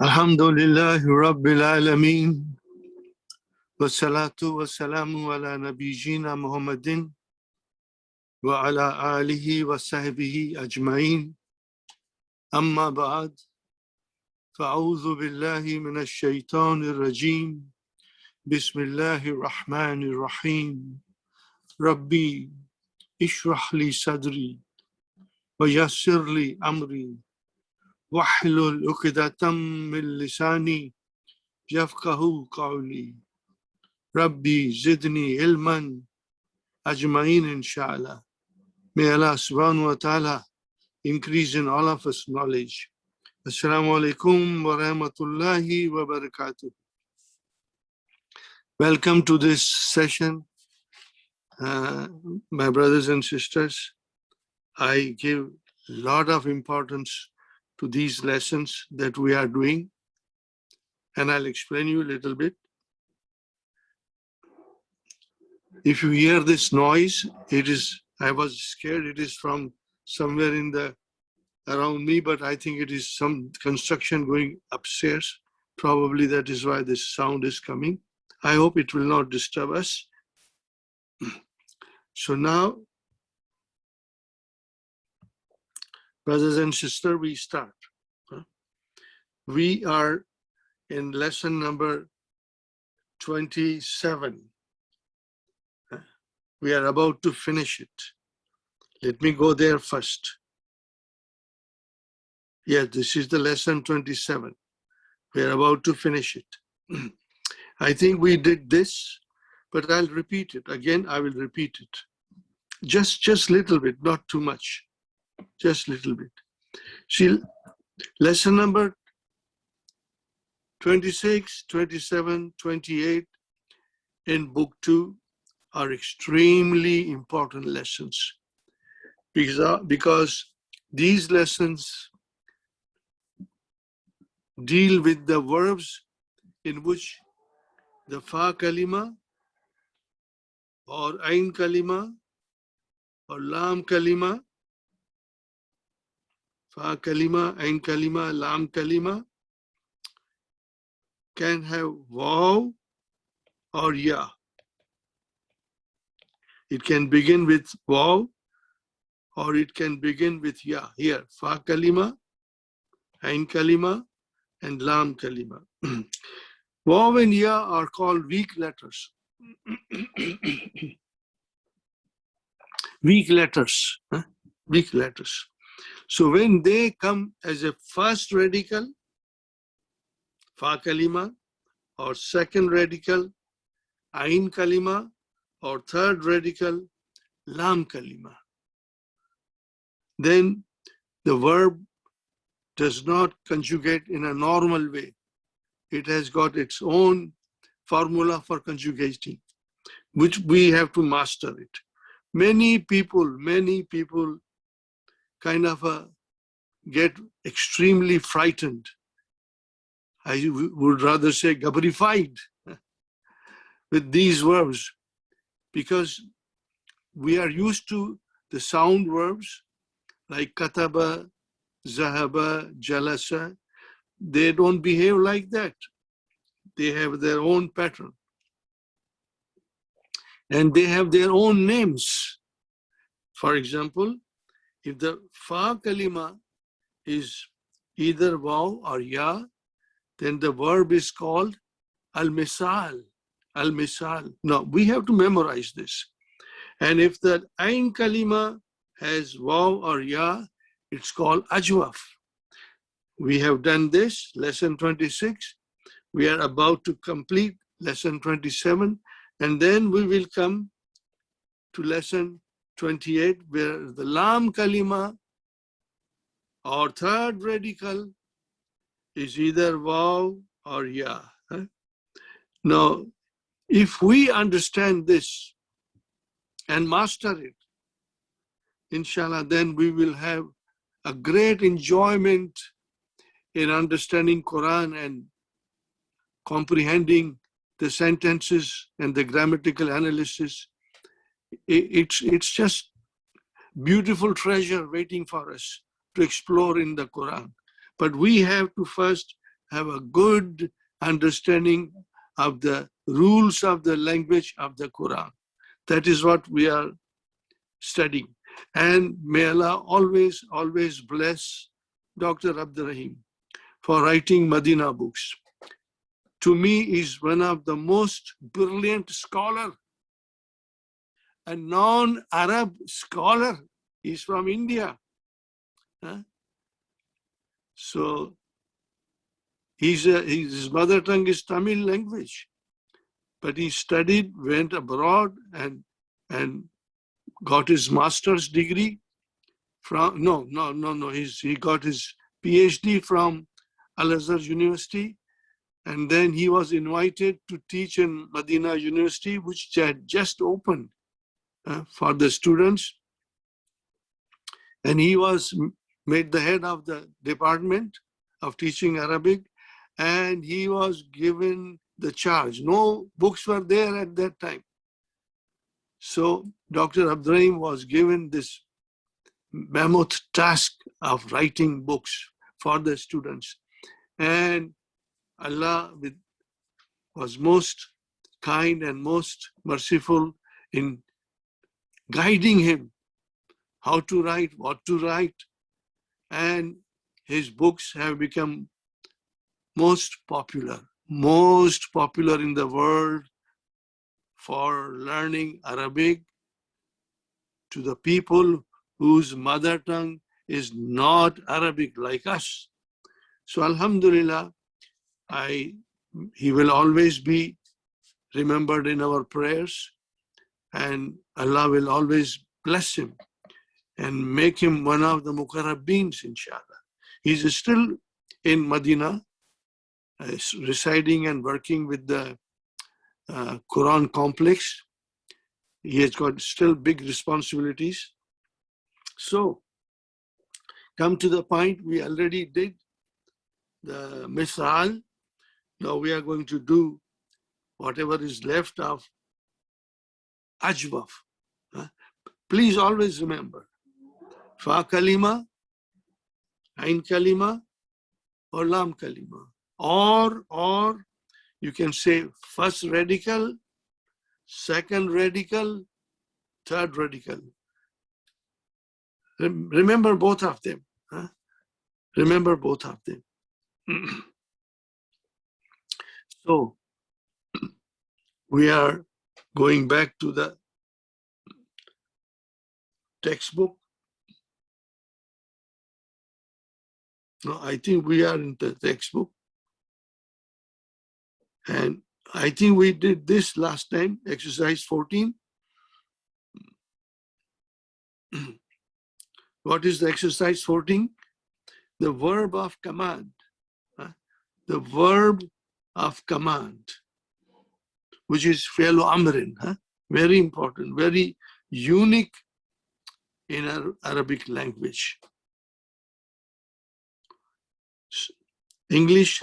Alhamdulillahi Rabbil Alameen. Wassalatu wassalamu ala nabiyyina Muhammadin wa ala alihi wa sahbihi ajma'in. Amma ba'd. Fa'udhu billahi minash shaitanir rajim. Bismillahir rahmanir rahim. Rabbi ishrah li sadri wa yassir li amri wahlul 'uqdatam min lisani yafqahu qawli. Rabbi zidni ilman ajma'in inshallah. May Allah subhanahu wa ta'ala increase in all of us knowledge. Assalamu alaikum wa rahmatullahi wa barakatuh. Welcome to this session, my brothers and sisters. I give a lot of importance to these lessons that we are doing, and I'll explain you a little bit. If you hear this noise, I was scared it is from somewhere around me, but I think it is some construction going upstairs. Probably that is why this sound is coming. I hope it will not disturb us. So now, brothers and sisters, we start. We are in lesson number 27. We are about to finish it. Let me go there first. Yeah, this is the lesson 27. We are about to finish it. I think we did this, but I'll repeat it. Again, I will repeat it. Just little bit, not too much. Just little bit. See, lesson number 26, 27, 28 in book 2 are extremely important lessons because these lessons deal with the verbs in which the fa kalima or ain kalima or lam kalima, fa kalima, ain kalima, lam kalima can have waw or ya. It can begin with waw or it can begin with ya. Here, fa kalima, ain kalima, and lam kalima. Waw and ya are called weak letters. Weak letters. Weak letters. So when they come as a first radical, fa kalima, or second radical, ain kalima, or third radical, lam kalima, then the verb does not conjugate in a normal way. It has got its own formula for conjugating, which we have to master it. Many people kind of get extremely frightened. I would rather say gabrified with these verbs, because we are used to the sound verbs like kataba, zahaba, jalasa. They don't behave like that. They have their own pattern. And they have their own names. For example, if the fa kalima is either waw or ya, then the verb is called al-misal. Al-misal. Now, we have to memorize this. And if the ain kalima has waw or ya, it's called ajwaf. We have done this, lesson 26. We are about to complete lesson 27. And then we will come to lesson 28, where the lam kalima or third radical is either waw or ya. Now, if we understand this and master it, inshallah, then we will have a great enjoyment in understanding Quran and comprehending the sentences and the grammatical analysis. It's just beautiful treasure waiting for us to explore in the Quran. But we have to first have a good understanding of the rules of the language of the Quran. That is what we are studying. And may Allah always, always bless Dr. Abdurrahim for writing Madina books. To me, is one of the most brilliant scholar, a non-Arab scholar. He's from India. So his mother tongue is Tamil language, but he studied, went abroad, and got his master's degree from, he got his PhD from Al-Azhar University, and then he was invited to teach in Madina University, which had just opened for the students, and he was made the head of the department of teaching Arabic, and he was given the charge. No books were there at that time. So Dr. Abdurrahim was given this mammoth task of writing books for the students. And Allah was most kind and most merciful in guiding him how to write, what to write. And his books have become most popular in the world for learning Arabic to the people whose mother tongue is not Arabic like us. So Alhamdulillah, he will always be remembered in our prayers, and Allah will always bless him and make him one of the Muqarrabins, inshallah. He's still in Madina, residing and working with the Quran complex. He has got still big responsibilities. So, come to the point, we already did the misal. Now we are going to do whatever is left of ajwaf. Please always remember, fa kalima, ain kalima, or lam kalima. Or you can say first radical, second radical, third radical. Remember both of them. Remember both of them. So, we are going back to the textbook. No, I think we are in the textbook. And I think we did this last time, exercise 14. What is the exercise 14? The verb of command. The verb of command, which is fi'lu amrin. Very important, very unique in our Arabic language. English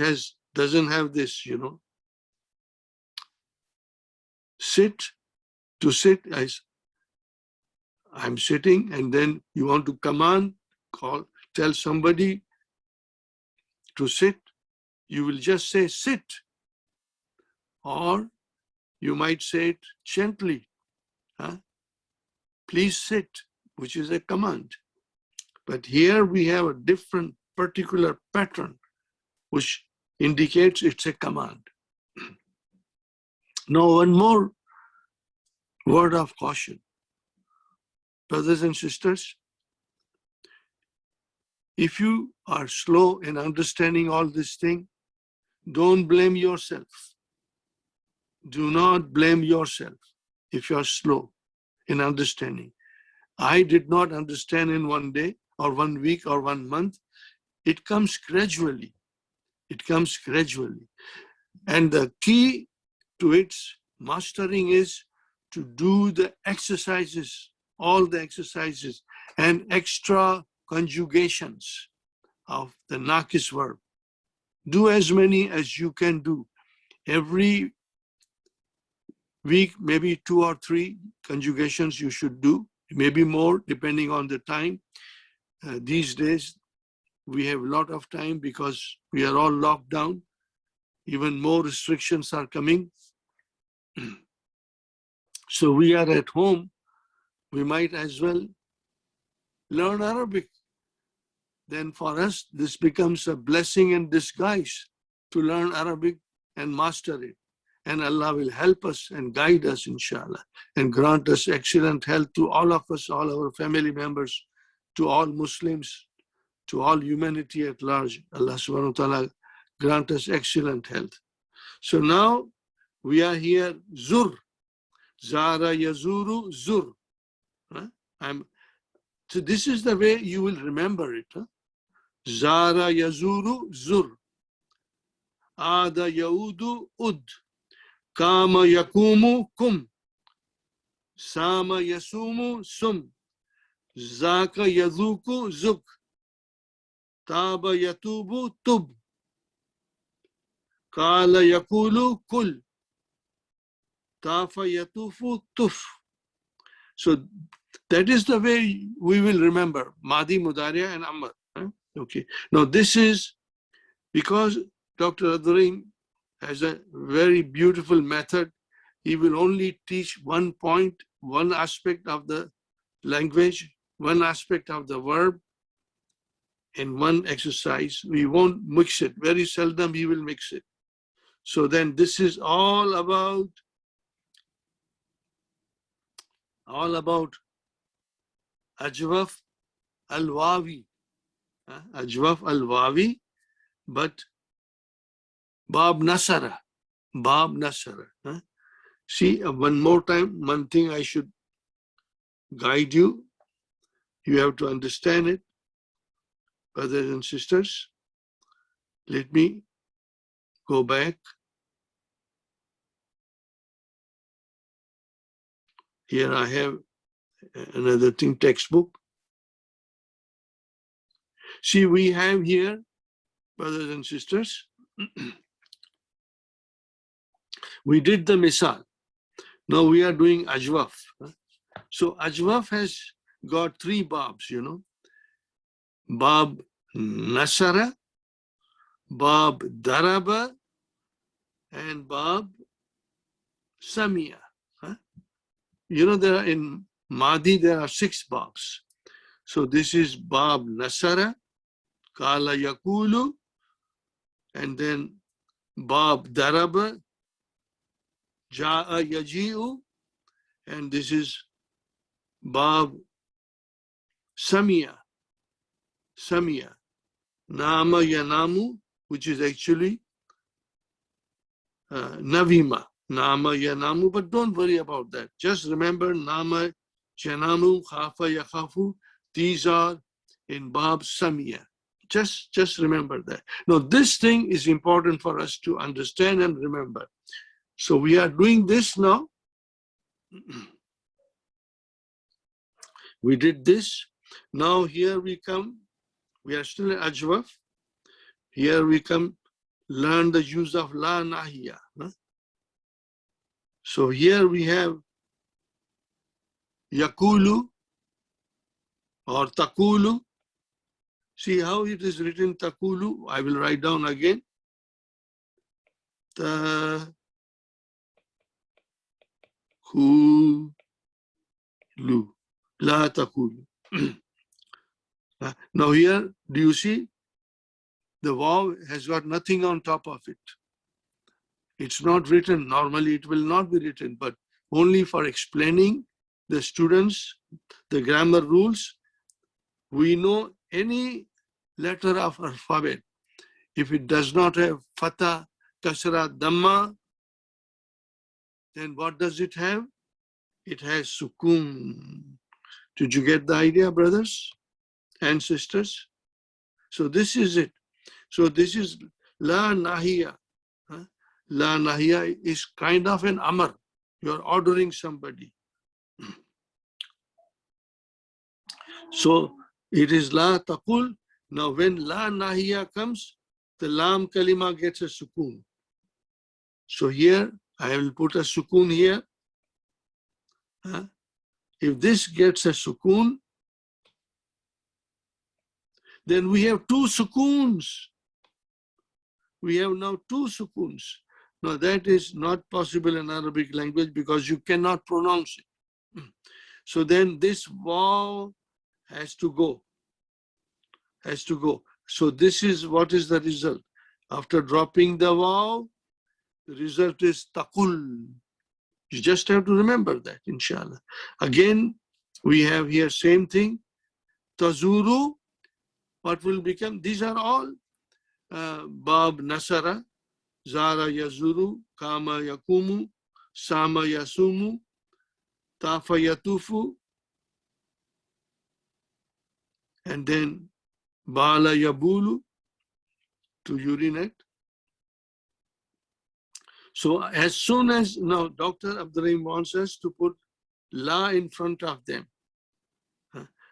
doesn't have this, sit, to sit as I'm sitting, and then you want to command, tell somebody to sit, you will just say sit. Or you might say it gently. Please sit, which is a command. But here we have a different particular pattern, which indicates it's a command. Now, one more word of caution. Brothers and sisters, if you are slow in understanding all this thing, don't blame yourself. Do not blame yourself if you're slow in understanding. I did not understand in one day or 1 week or 1 month. It comes gradually. It comes gradually. And the key to its mastering is to do the exercises, all the exercises and extra conjugations of the nakis verb. Do as many as you can do. Every week, maybe 2 or 3 conjugations you should do, maybe more depending on the time. These days, we have a lot of time because we are all locked down. Even more restrictions are coming. So we are at home. We might as well learn Arabic. Then for us, this becomes a blessing in disguise to learn Arabic and master it. And Allah will help us and guide us, inshallah, and grant us excellent health to all of us, all our family members, to all Muslims, to all humanity at large. Allah subhanahu wa ta'ala grant us excellent health. So now we are here, zur. Zara yazuru zur. So this is the way you will remember it. Zara yazuru zur. Ada yaudu ud. Kama yakumu kum. Sama yasumu sum. Zaka yazuku zuk. Taba yatubu tub. Kala yakulu kul. Tafa yatufu tuf. So that is the way we will remember Madi, Mudariya, and Amr. Okay. Now this is because Dr. Adhurain has a very beautiful method. He will only teach one point, one aspect of the language, one aspect of the verb, in one exercise. We won't mix it. Very seldom he will mix it. So then this is all about Ajwaf al-Wawi. Ajwaf al-Wawi, but Bab Nasara. Bab Nasara. See, one more time, one thing I should guide you. You have to understand it, brothers and sisters. Let me go back. Here I have another thing, textbook. See, we have here, brothers and sisters, we did the misal. Now we are doing Ajwaf. So Ajwaf has got three babs, you know. Bab Nasara, Bab Daraba, and Bab Samia. You know, there are in Madi, there are 6 babs. So this is Bab Nasara, Kala Yakulu, and then Bab Daraba, Ja'a Yaji'u, and this is Bab Samia, Samia, Nama Yanamu, which is actually Navima, Nama Yanamu, but don't worry about that. Just remember Nama Yanamu, Khafa Yakhafu, these are in Bab Samia. Just remember that. Now this thing is important for us to understand and remember. So we are doing this now. We did this. Now here we come. We are still in Ajwaf. Here we come, learn the use of La Nahiya. So here we have Yakulu or Takulu. See how it is written, Takulu. I will write down again. Takulu. La Takulu. Now here, do you see? The vav has got nothing on top of it. It's not written. Normally it will not be written, but only for explaining the students the grammar rules. We know any letter of alphabet, if it does not have fatha, kasra, dhamma, then what does it have? It has sukun. Did you get the idea, brothers and sisters? So this is it. So this is La Nahiya. La Nahiya is kind of an amar. You're ordering somebody. So it is La Taqul. Now when La Nahiya comes, the Lam Kalima gets a sukun. So here, I will put a sukun here. If this gets a sukun, Then we have two sukoons. We have now two sukoons. Now that is not possible in Arabic language because you cannot pronounce it. So then this waw has to go. Has to go. So this is what is the result. After dropping the waw, the result is taqul. You just have to remember that, inshallah. Again, we have here same thing. Tazuru, what will become? These are all Bab Nasara, Zara Yazuru, Kama Yakumu, Sama Yasumu, Tafa Yatufu, and then Bala Yabulu, to urinate. So as soon as, now Dr. Abdurrahim wants us to put la in front of them.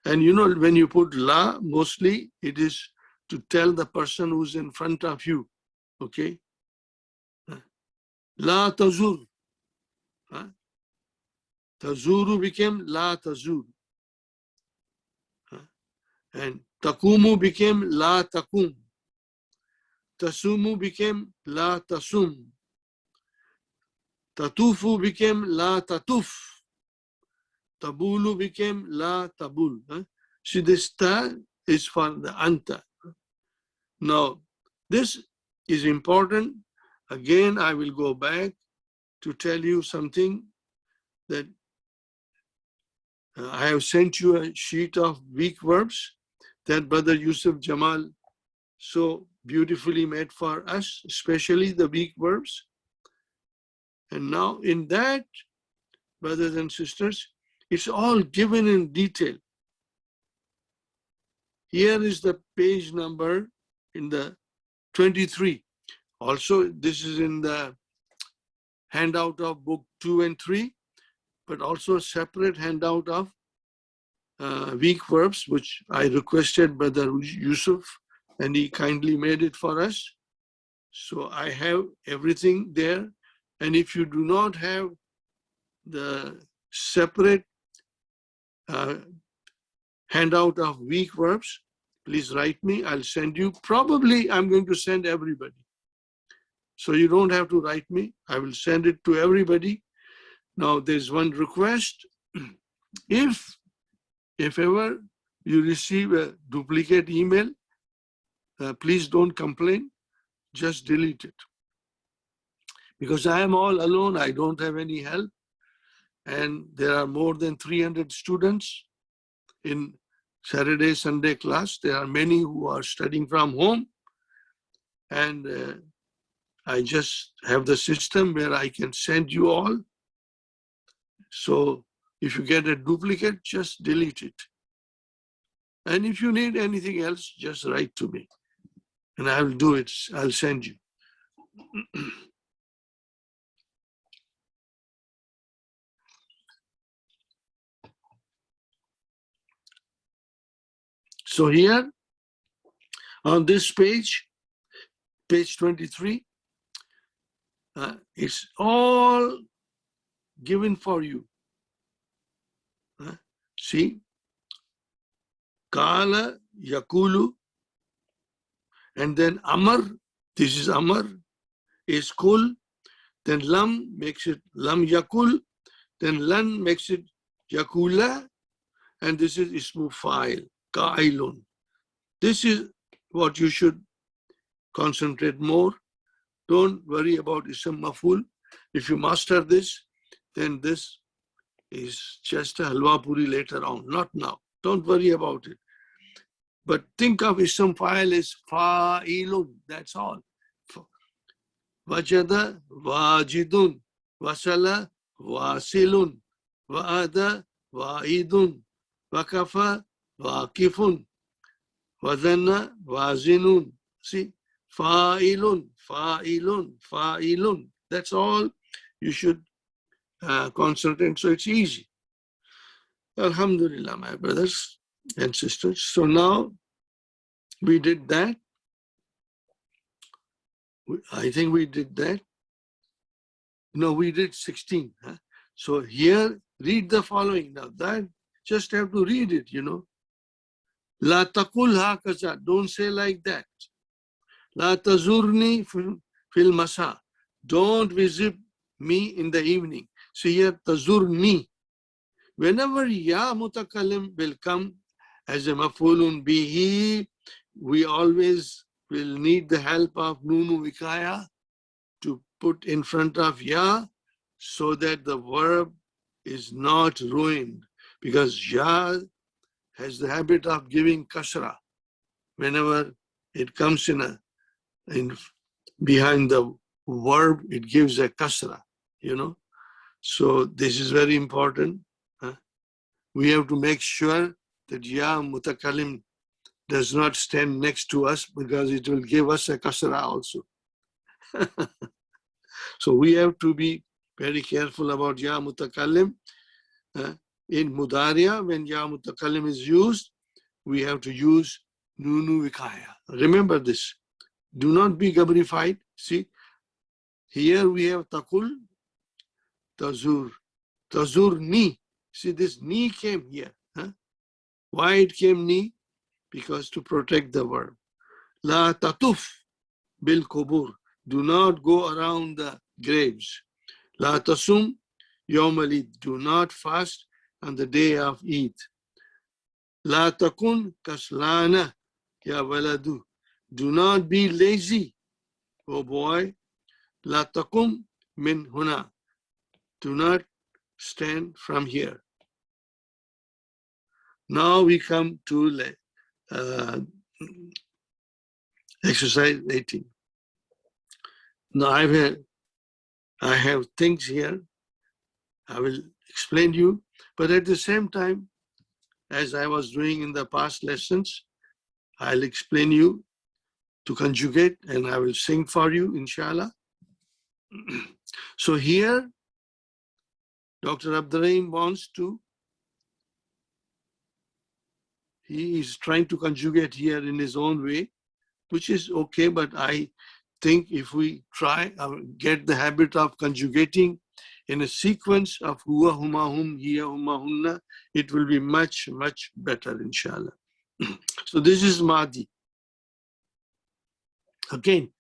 And you know, when you put la, mostly it is to tell the person who's in front of you, okay? La tazur. Tazuru became la tazur. And takumu became la takum. Tasumu became la tasum. Tatufu became la tatuf. Tabulu became la tabul. See, this ta is for the anta. Now, this is important. Again, I will go back to tell you something that I have sent you a sheet of weak verbs that Brother Yusuf Jamal so beautifully made for us, especially the weak verbs. And now in that, brothers and sisters, it's all given in detail. Here is the page number in the 23. Also, this is in the handout of book 2 and 3, but also a separate handout of weak verbs, which I requested Brother Yusuf, and he kindly made it for us. So I have everything there. And if you do not have the separate handout of weak verbs, please write me. I'll send you. Probably I'm going to send everybody. So you don't have to write me. I will send it to everybody. Now there's one request. If ever you receive a duplicate email, please don't complain. Just delete it. Because I am all alone. I don't have any help. And there are more than 300 students in Saturday, Sunday class. There are many who are studying from home. And I just have the system where I can send you all. So if you get a duplicate, just delete it. And if you need anything else, just write to me. And I will do it. I'll send you. So here on this page, page 23, it's all given for you. See, Kala, Yakulu, and then Amar, this is Amar, is Kul, then Lam makes it Lam Yakul, then Lan makes it Yakula, and this is Ismu Fa'il, Ka'ilun. This is what you should concentrate more. Don't worry about Ism Maful. If you master this, then this is just a halwa puri later on, not now. Don't worry about it. But think of Ism Fa'il as Fa'ilun, that's all. Wajada, Wajidun, Wasala, Wasilun, Wa'ada, Wa'idun, Wakafa, Waqifun, Wazana, Wazinun. See, Fa'ilun, Fa'ilun, Fa'ilun. That's all you should concentrate. So it's easy. Alhamdulillah, my brothers and sisters. So now we did that. I think we did that. No, we did 16. So here, read the following. Now that, just have to read it, you know. La taqul hakaza. Don't say like that. La tazurni fil masa. Don't visit me in the evening. So here tazurni. Whenever ya mutakalim will come as a mafulun bihi, we always will need the help of nunu vikaya to put in front of ya so that the verb is not ruined, because ya has the habit of giving kasra. Whenever it comes in behind the verb, it gives a kasra, you know. So this is very important. We have to make sure that ya mutakalim does not stand next to us, because it will give us a kasra also. So we have to be very careful about ya mutakalim. In Mudariya, when ya mutakalim is used, we have to use nunu vikaya. Remember this. Do not be gabrified. See, here we have takul, tazur, tazur ni. See, this ni came here. Why it came ni? Because to protect the verb. La tatuf bil kubur. Do not go around the graves. La tasum yawm al-Eid. Do not fast on the day of Eid. La takun kaslana ya waladu. Do not be lazy, oh boy. La takum min huna. Do not stand from here. Now we come to exercise 18. Now I have things here. I will explain to you, but at the same time, as I was doing in the past lessons, I'll explain you to conjugate, and I will sing for you, inshallah. So here, Dr. Abdurrahim wants to, he is trying to conjugate here in his own way, which is okay, but I think if we try get the habit of conjugating in a sequence of huwa, huma, hum, hiya, huma, hunna, it will be much, much better, inshallah. So this is Madi. Again,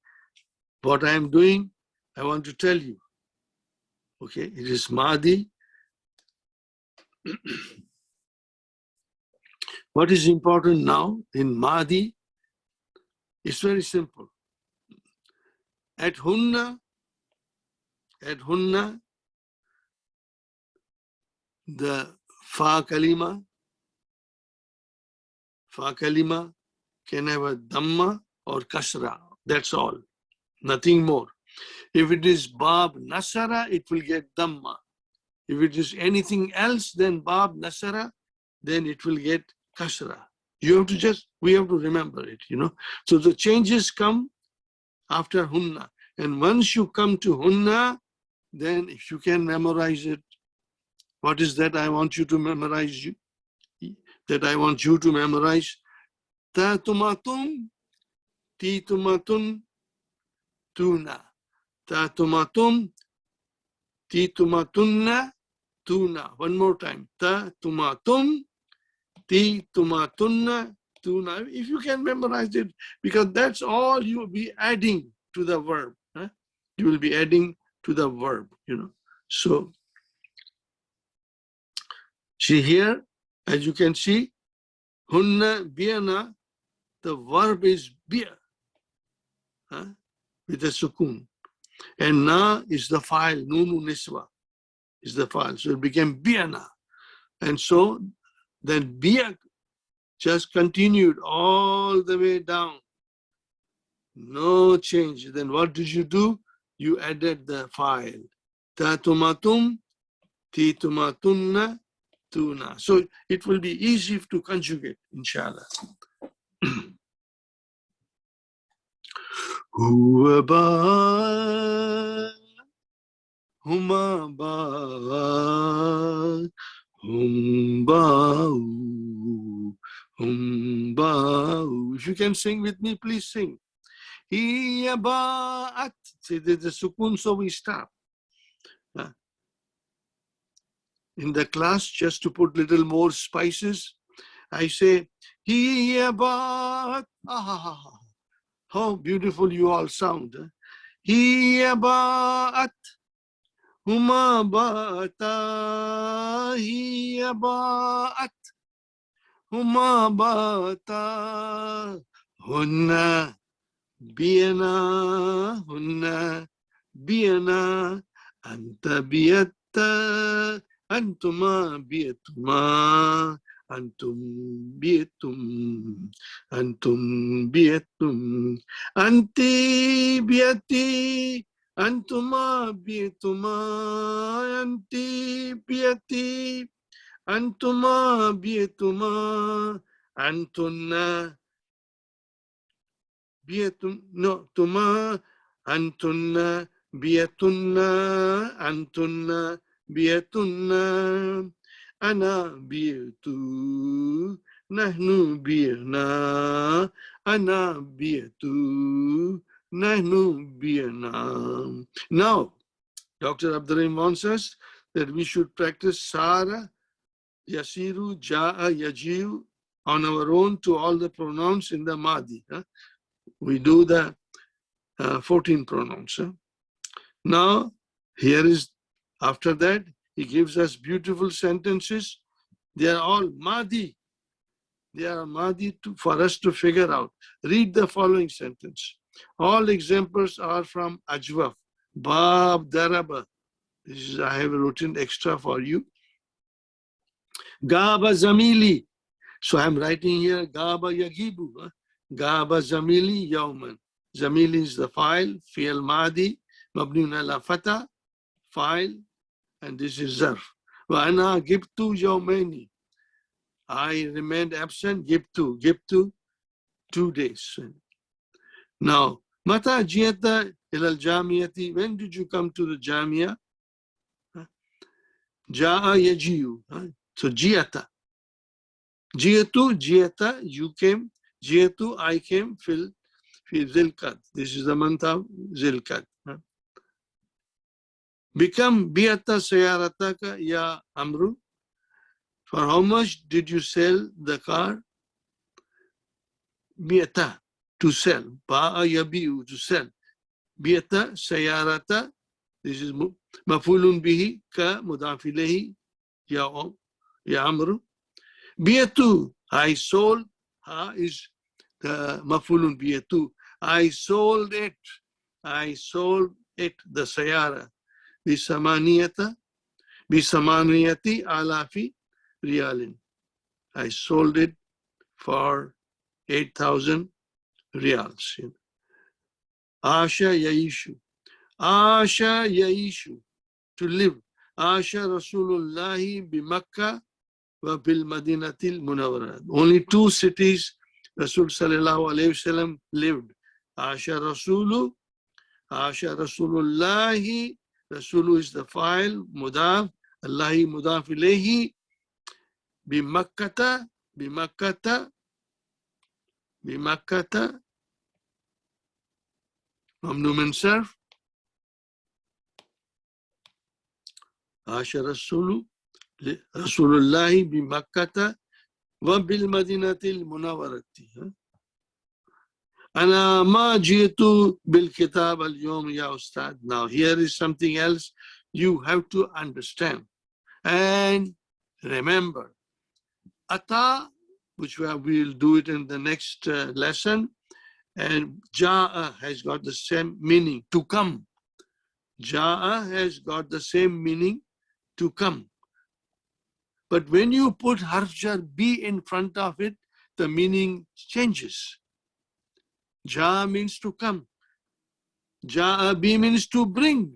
what I am doing, I want to tell you. Okay, it is Madi. What is important now in Madi? It's very simple. At hunna, the fa kalima can have a dhamma or kasra. That's all. Nothing more. If it is bab nasara, it will get dhamma. If it is anything else than bab nasara, then it will get kasra. You have to we have to remember it, you know. So the changes come after hunna. And once you come to hunna, then if you can memorize it, what is that I want you to memorize? Ta tumatum, ti tumatun, tuna. Ta tumatum, ti tumatunna, tuna. One more time. Ta tumatum, ti tumatunna, tuna. If you can memorize it, because that's all you will be adding to the verb. You will be adding to the verb, you know. So, see here, as you can see, hunna biana, the verb is bia, with a sukun. And na is the file, nunu niswa is the file. So it became biana. And so then bia just continued all the way down. No change. Then what did you do? You added the file. Ta tumatum, ti tumatunna, tuna. So it will be easy to conjugate, inshallah. Huwa ba, huma ba, hum ba, hum ba. If you can sing with me, please sing. Hiya ba'at. See, there's a sukun, so we stop. In the class, just to put little more spices, I say, hiya ba'at. How beautiful you all sound. Hiya ba'at. Huma ba'ata. Hiya ba'at. Huma ba'ata. Hunna biyana. Hunna biyana. Anta biyatta. Antuma biyatuma. Antum biyatum. Antum biyatum. Anti biyati. Antuma biyatuma. Anti biyati. Antuma biyatuma. Antunna biyatun. No, tuma. Antunna biyatunna. Antunna biyatunna. Ana biyatu. Nahnu biyana. Ana biyatu. Nahnu biyana. Now, Dr. Abdurrahim wants us that we should practice Sara, Yasiru, Ja'a, Yajiu on our own to all the pronouns in the Madi. We do the 14 pronouns. Now, here is, after that, he gives us beautiful sentences. They are all Madi. They are Madi for us to figure out. Read the following sentence. All examples are from Ajwaf. Bab Daraba. This is, I have written extra for you. Gaba Zamili. So I'm writing here Gaba Yagibu. Gaba Zamili Yawman. Zamili is the file, fi'al Madi, Mabniun ala Fata, file, and this is Zarf. Wa ana gibtu yawmaini. I remained absent, gibtu 2 days. Now, Mata jiyata ilal jamiyati. When did you come to the jamia? Ja'a yajiu. So jiyata. Jiyata, you came. Jiyatu, I came. Fi Zilkat. This is the month of Zilkat. Become biyata sayarataka ya Amru. For how much did you sell the car? Biyata, to sell. Ba'a yabi'u, to sell. Biyata sayarata. This is mafulun bihi ka mudafilehi ya Amru. Biyatu, I sold. Ha is the mafulun biyatu. I sold it. I sold it, the sayara. Bisamaniyati alafi riyalin. I sold it for 8,000 riyals. Asha yaishu. Asha yaishu, to live. Asha Rasulullahi bi Makkah wa bil Madinatil Munawwara. Only 2 cities Rasul sallallahu alayhi wasallam lived. Asha Rasulu, Asha Rasulullahi. Rasulu is the file, mudaf, Allahi mudaf ilayhi, bi Makkata, mamnu min sarf. Asha Rasulu, Rasulullahi bi Makkata wa bil Madinatil Munawwarati. Ana ma jitu bil kitab al yawm ya ustad. Now here is something else you have to understand and remember. Ata, which we will do it in the next lesson, and ja'a has got the same meaning, to come. Ja'a has got the same meaning, to come. But when you put harf jar bi in front of it, the meaning changes. Ja means to come. Ja'a bi means to bring.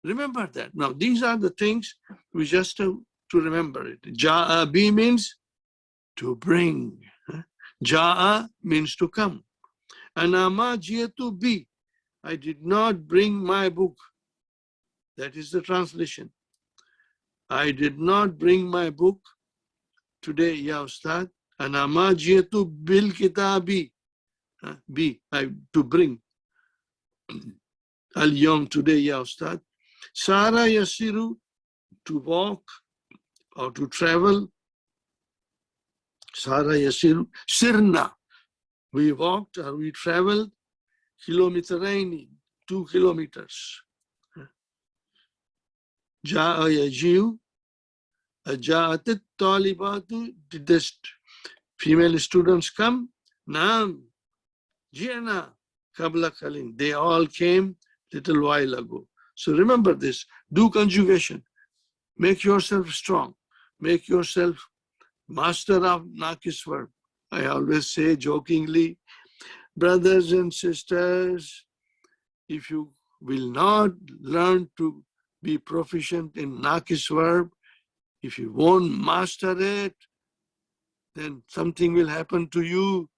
Remember that. Now, these are the things we just have to remember it. Ja'a bi means to bring. Ja'a means to come. Anama jiyatu bi. I did not bring my book. That is the translation. I did not bring my book today, ya Ustad. Anama jiyatu bil kitabi. To bring. Al yom, today, ya Ustad. Sara yasiru, to walk or to travel. Sara yasiru. Sirna. We walked or we traveled. Kilometeraini. 2 kilometers. Ja'a yajiu. Ja'atit talibatu. Did the female students come? Naam. Ji'na. Qabla qalin. They all came little while ago. So remember this. Do conjugation. Make yourself strong. Make yourself master of Nakis verb. I always say jokingly, brothers and sisters, if you will not learn to be proficient in Nakis verb, if you won't master it, then something will happen to you,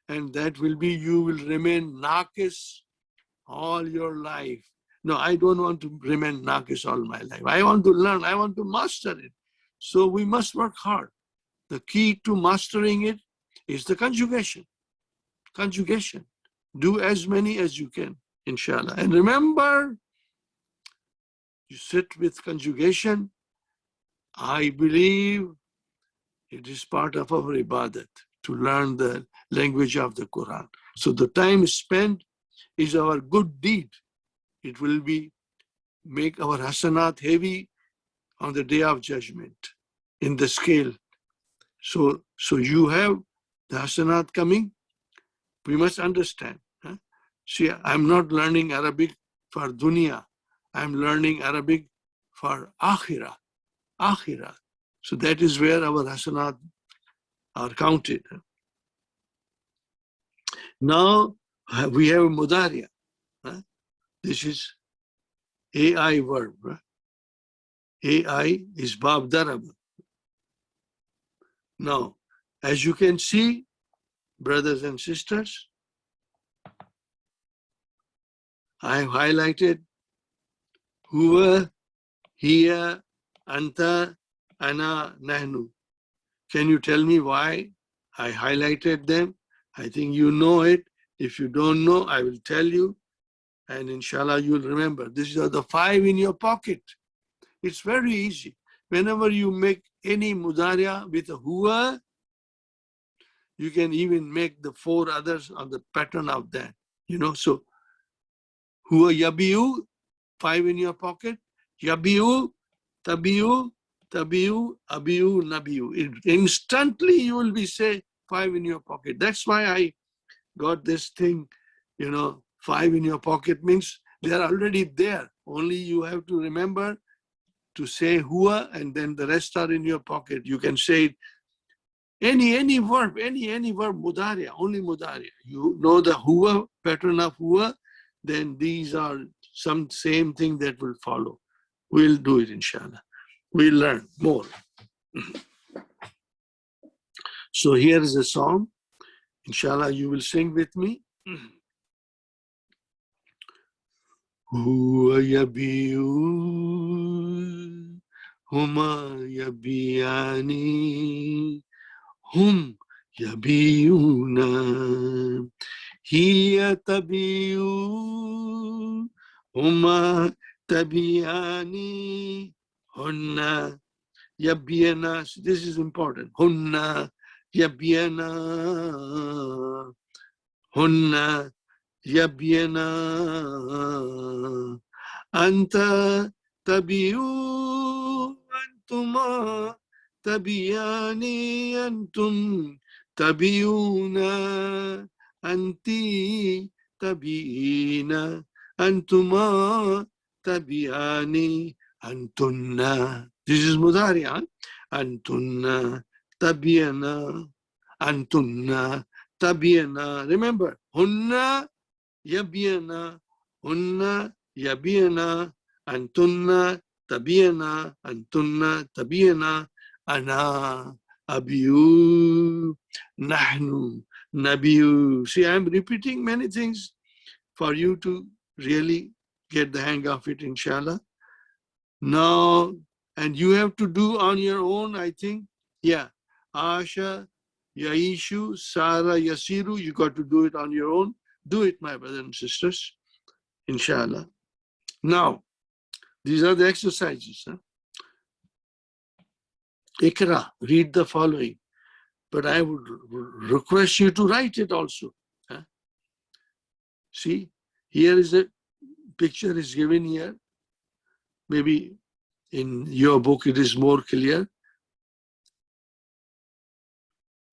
and that will be you will remain Nakis all your life. No, I don't want to remain Nakis all my life. I want to learn, I want to master it. So we must work hard. The key to mastering it is the conjugation. Conjugation. Do as many as you can, inshallah. And remember, you sit with conjugation. I believe it is part of our ibadat to learn the language of the Quran. So the time spent is our good deed. It will be make our hasanat heavy on the day of judgment in the scale. So you have the hasanat coming. We must understand. Huh? See, I'm not learning Arabic for dunya. I'm learning Arabic for akhirah. Akhirah. So that is where our hasanat are counted. Now we have mudariya. Huh? This is AI verb. Huh? AI is bab darab. Now, as you can see, brothers and sisters, I have highlighted huwa, hiya, anta, ana, nahnu. Can you tell me why I highlighted them? I think you know it. If you don't know, I will tell you. And inshallah, you'll remember. These are the 5 in your pocket. It's very easy. Whenever you make any mudariya with a huwa, you can even make the 4 others on the pattern of that. You know, so huwa yabiu, 5 in your pocket. Yabiu, tabiu, tabiu, abiu, nabiu. Instantly you will be say 5 in your pocket. That's why I got this thing, you know, 5 in your pocket means they are already there. Only you have to remember to say huwa, and then the rest are in your pocket. You can say it, any verb, any verb, mudariya, only mudariya. You know the huwa, pattern of huwa, then these are some same thing that will follow. We'll do it, inshallah. We'll learn more. So here is a song. Inshallah, you will sing with me. Huwa yabiu, huma yabiyani, hum yabiuna, hiya tabiu, huma tabiyani, hunna yabiyana. This is important. Hunna yabiyana, hunna yabiyana, anta tabiu, antuma tabiyani, antum tabiuna, anti tabiina, antuma tabiyani, antunna. This is mudariya. Antunna tabiyana, antunna tabiyana. Remember, hunna yabiyana, hunna yabiyana, antunna tabiyana, antunna tabiyana, ana abiyu, nahnu nabiyu. See, I'm repeating many things for you to really get the hang of it, inshallah. Now, and you have to do on your own, I think. Yeah, Asha, Yaishu, Sara, Yasiru, you got to do it on your own. Do it, my brothers and sisters, inshallah. Now, these are the exercises. Huh? Ikra, read the following. but I would request you to write it also. See, here is a picture is given here. Maybe in your book it is more clear.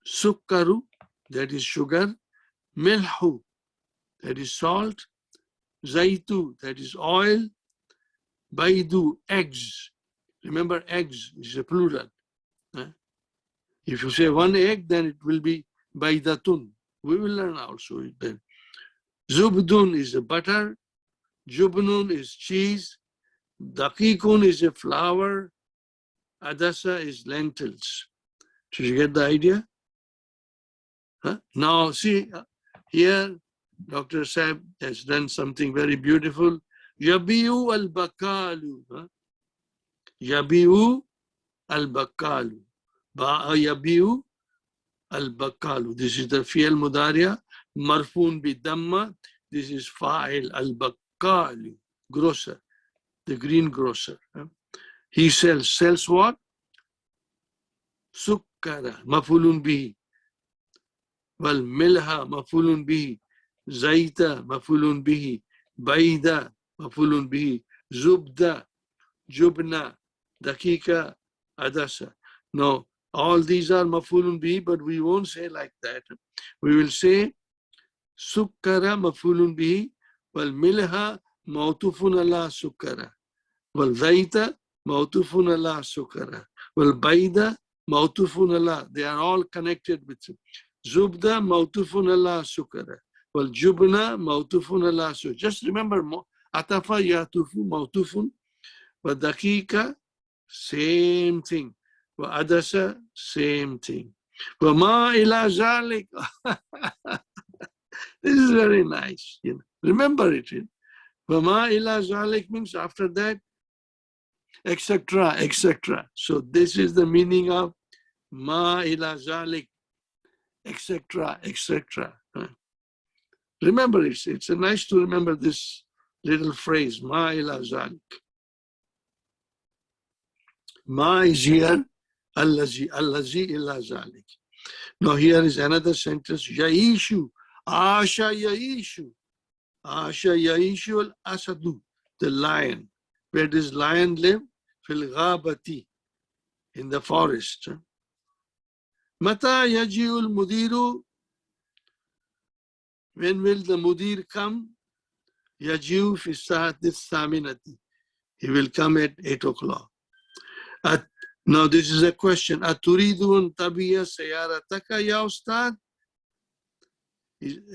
Sukkaru, that is sugar. Milhu, that is salt. Zaitu, that is oil. Baidu, eggs. Remember, eggs is a plural. If you say one egg, then it will be baidatun. We will learn also then. Zubdun is a butter. Jubnun is cheese. Dakikun is a flour. Adasa is lentils. Did you get the idea? Now see, here Dr. Saab has done something very beautiful. Yabiu al-bakalu. Yabiu al-bakalu. Yabiu al-bakalu. This is the fi'al mudariya. Marfun bi damma. This is fa'il al-bakalu. Grocer. The green grocer. He sells what? Sukkara. Mafulun bihi. Wal milha. Mafulun bihi. Zaita. Mafulun bihi. Baida. Mafulun bihi. Zubda. Jubna. Dakika. Adasa. No, all these are mafulun bihi, but we won't say like that. We will say sukkara mafulun bihi, wal milha mawtufun ala sukkara, wal zaita mawtufun ala sukkara, wal baida mawtufun ala. They are all connected with zubda mawtufun ala sukkara, wal jubna mawtufun ala sukkara. Just remember, atafa yatufu mawtufun, wa dakika, same thing. Adasa, same thing. Wama ila zalik. This is very nice. Remember it. Wama ila zalik means after that, etc., etc. So this is the meaning of ma ila zalik, etc., etc. Remember it. It's nice to remember this little phrase, ma ila zalik. Ma is here. Allazi illa zalik. Now here is another sentence. Yaishu. Asha yaishu. Asha yaishu al-asadu. The lion. Where does lion live? Fil ghabati. In the forest. Mata yaji'ul mudiru. When will the mudir come? Yaji'u fi sa'ati saminati. He will come at 8 o'clock. Now this is a question. Aturidun tabiya sayarataka ya ustad?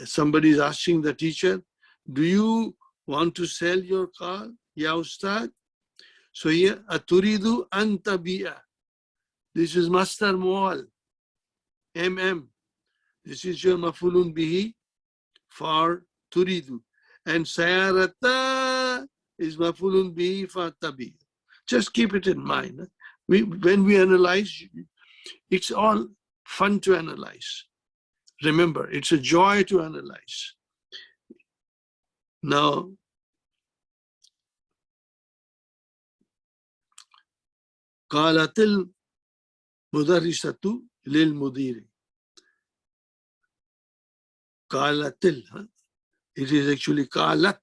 Somebody is asking the teacher, do you want to sell your car, ya ustad? So here, aturidu an tabiya. This is Master Mual. MM. This is your mafulun bihi for turidu. And sayarata is mafulun bihi for tabiya. Just keep it in mind. When we analyze, it's all fun to analyze. Remember, it's a joy to analyze. Now, qalatil mudarrisatu lil mudiri. Qalatil. It is actually qalat.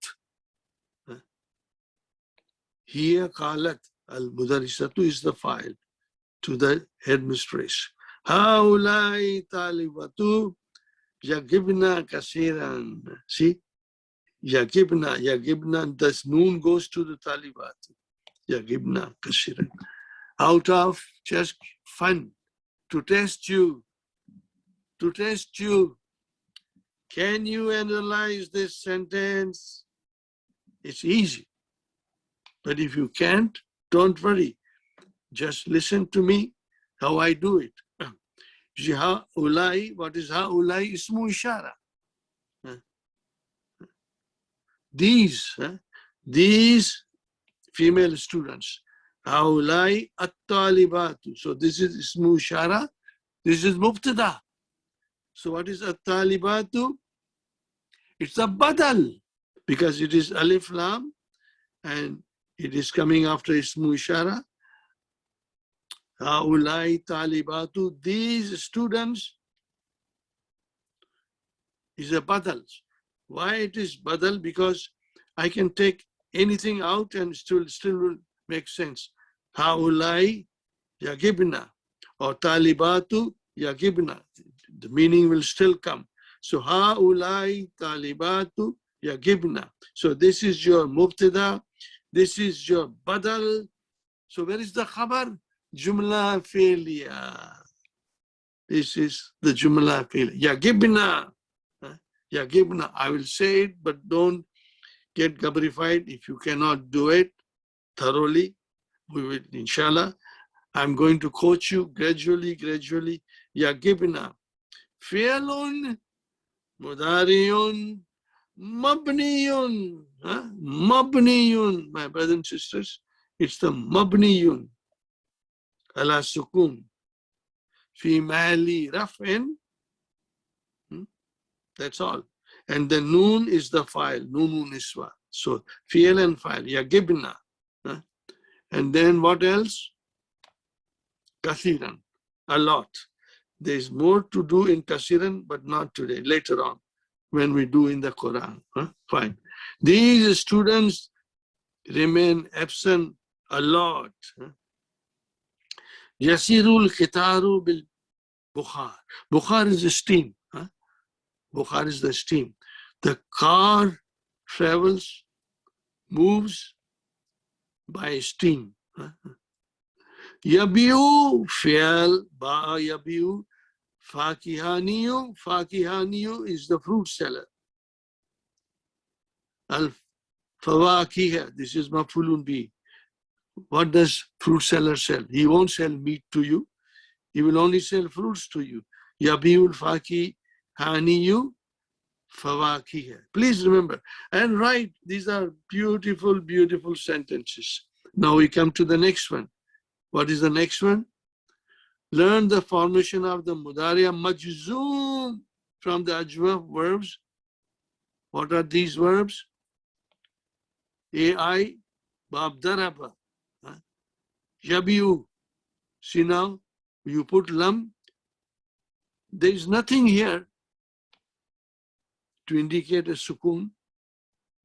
Here, qalat. Al-Mudarrisatu is the file to the headmistress. Haulai talibatu yagibna kasiran. See? Yagibna, this noon goes to the talibatu. Yagibna kasiran. Out of just fun, to test you. Can you analyze this sentence? It's easy. But if you can't, don't worry. Just listen to me, how I do it. Ha'ulai, what is ha'ulai? Ismu ishara. These female students. Ha'ulai at-talibatu. So this is ismu ishara. This is mubtada. So what is at-talibatu? It's a badal. Because it is alif lam and it is coming after ismu ishara. Haulai talibatu, these students is a badal. Why it is badal? Because I can take anything out and still will make sense. Haulai yagibna or talibatu yagibna. The meaning will still come. So haulai talibatu yagibna. So this is your mubtada. This is your badal. So where is the khabar? Jumla failure. This is the jumla failure. Yagibna. Yagibna. I will say it, but don't get gabrified. If you cannot do it thoroughly, we will, inshallah. I'm going to coach you gradually. Yagibna. Fi'lun, mudariun, mabniyun. Mabniyun. My brothers and sisters, it's the mabniyun. Ala sukun. Fi mahali raf'in. That's all. And the noon is the file. Noon niswa. So fi'l and file. Yagibna. And then what else? Kathiran. A lot. There's more to do in Kasiran, but not today, later on, when we do in the Quran. Fine. These students remain absent a lot. Yasirul khitaru bil bukhar. Bukhar is the steam. Bukhar is the steam. The car travels, moves by steam. Yabiu, fi'al, ba'a yabiu, fakihaniyu. Fakihaniyu is the fruit seller. Al-fawakih, this is mafulun bi. What does fruit seller sell? He won't sell meat to you. He will only sell fruits to you. Yabiul fakihaniyu, fawakih. Please remember and write. These are beautiful, beautiful sentences. Now we come to the next one. What is the next one? Learn the formation of the mudariya majzoom from the ajwaf verbs. What are these verbs? AI, bab daraba, yabiu. See now, you put lam. There is nothing here to indicate a sukun,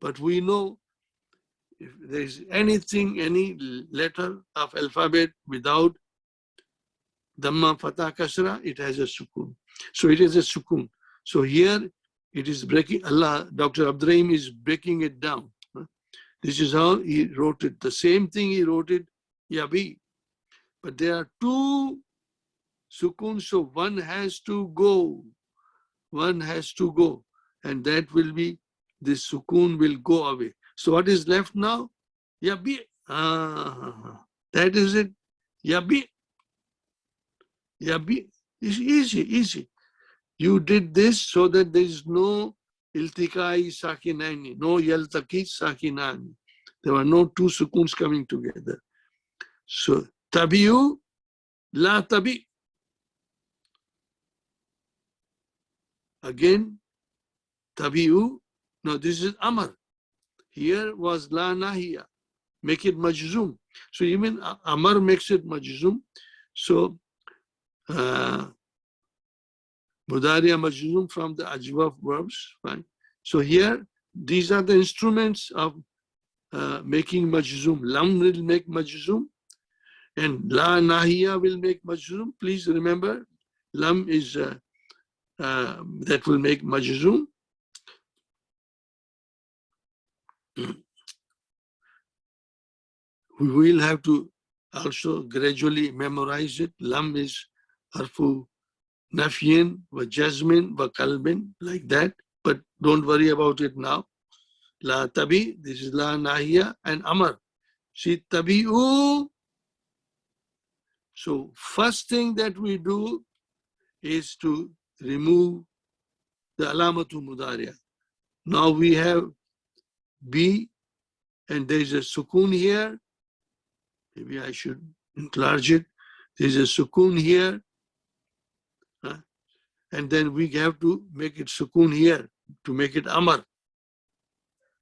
but we know if there is anything, any letter of alphabet without Dhamma, Fatah, Kasra, it has a sukun. So it is a sukun. So here it is breaking, Dr. Abdurrahim is breaking it down. This is how he wrote it. The same thing he wrote it, Yabi. But there are two sukuns, so one has to go. One has to go. And that will be, this sukun will go away. So what is left now? Yabi. That is it. Yabi. Yabi. It's easy. You did this so that there is no iltikai sakinani, no yaltaki sakinani. There were no two sukuns coming together. So tabiu, la tabi. Again, tabiu. No, this is amar. Here was la nahiya. Make it majzum. So even amar makes it majzum. So mudariya majzum from the ajwaf verbs. Fine. So here, these are the instruments of making majzum. Lam will make majzum, and la nahiya will make majzum. Please remember, lam is that will make majzum. We will have to also gradually memorize it. Lam is harfu nafyin, wa jazmin, wa kalbin, like that. But don't worry about it now. La tabi, this is la nahiya, and amar. See, tabi'u. So first thing that we do is to remove the alamatu mudariya. Now we have B, and there is a sukun here. Maybe I should enlarge it. There is a sukun here. And then we have to make it sukun here to make it amar.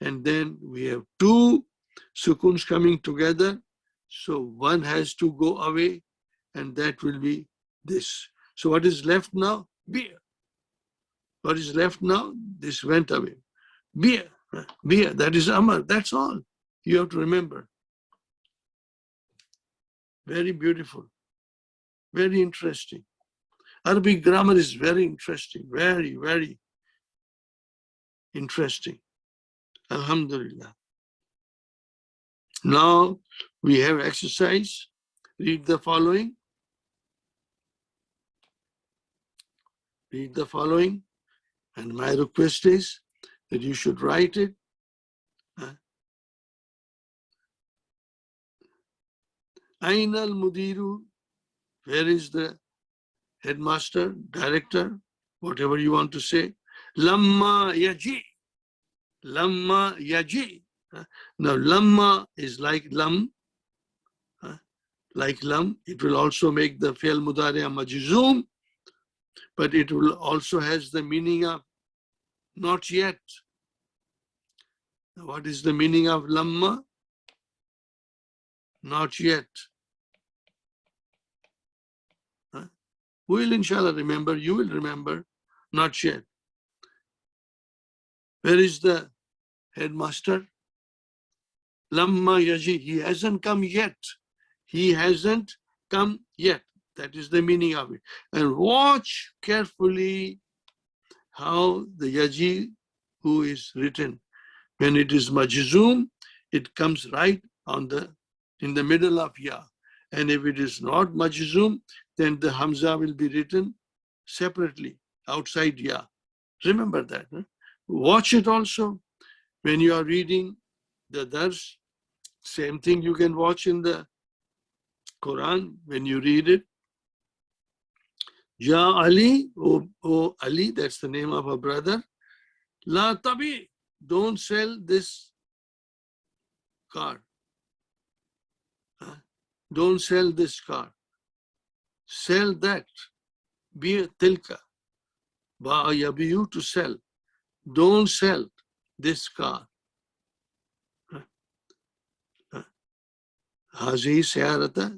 And then we have two sukuns coming together. So one has to go away. and that will be this. So what is left now? Beer. What is left now? This went away. Beer. Beer. That is Amar. That's all. You have to remember. Very beautiful. Very interesting. Arabic grammar is very interesting. Very, very interesting. Alhamdulillah. Now we have exercise. Read the following. Read the following. And my request is that you should write it. Ain al-Mudiru, where is the headmaster, director, whatever you want to say. Lamma yaji. Lamma yaji. Now, lamma is like lam. Like lam. It will also make the fi'l mudari' majzoom, but it will also has the meaning of not yet. Now, what is the meaning of lamma? Not yet. We will inshallah remember, you will remember, not yet. Where is the headmaster? Lamma yaji, he hasn't come yet. He hasn't come yet. That is the meaning of it. And watch carefully how the yaji who is written. When it is majzoom, it comes right on in the middle of ya. And if it is not majzoom, then the hamza will be written separately outside ya. Remember that. Huh? Watch it also when you are reading the dars. Same thing you can watch in the Quran when you read it. Ya Ali, oh Ali, that's the name of a brother. La tabi, don't sell this car. Don't sell this car. Sell that. Be tilka. Ba yabiyu, to sell. Don't sell this car. Hazihi sayarata.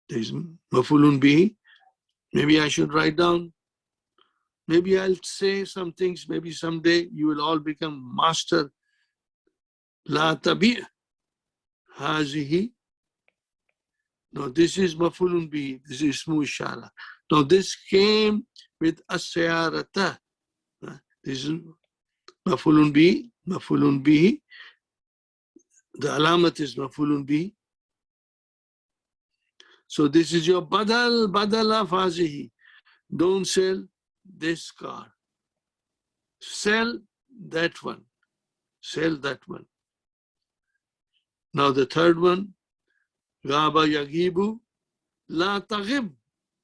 There is mafulun bihi. Maybe I should write down. Maybe I'll say some things. Maybe someday you will all become master. La tabi' hazihi. No, this is mafulun bihi. This is ismu ishara. Now this came with as-sayarata. This is mafulun bihi. Mafulun bihi. The alamat is mafulun bihi. So this is your badal of hazihi. Don't sell this car. Sell that one. Sell that one. Now the third one, Gaba yagibu, la taghib,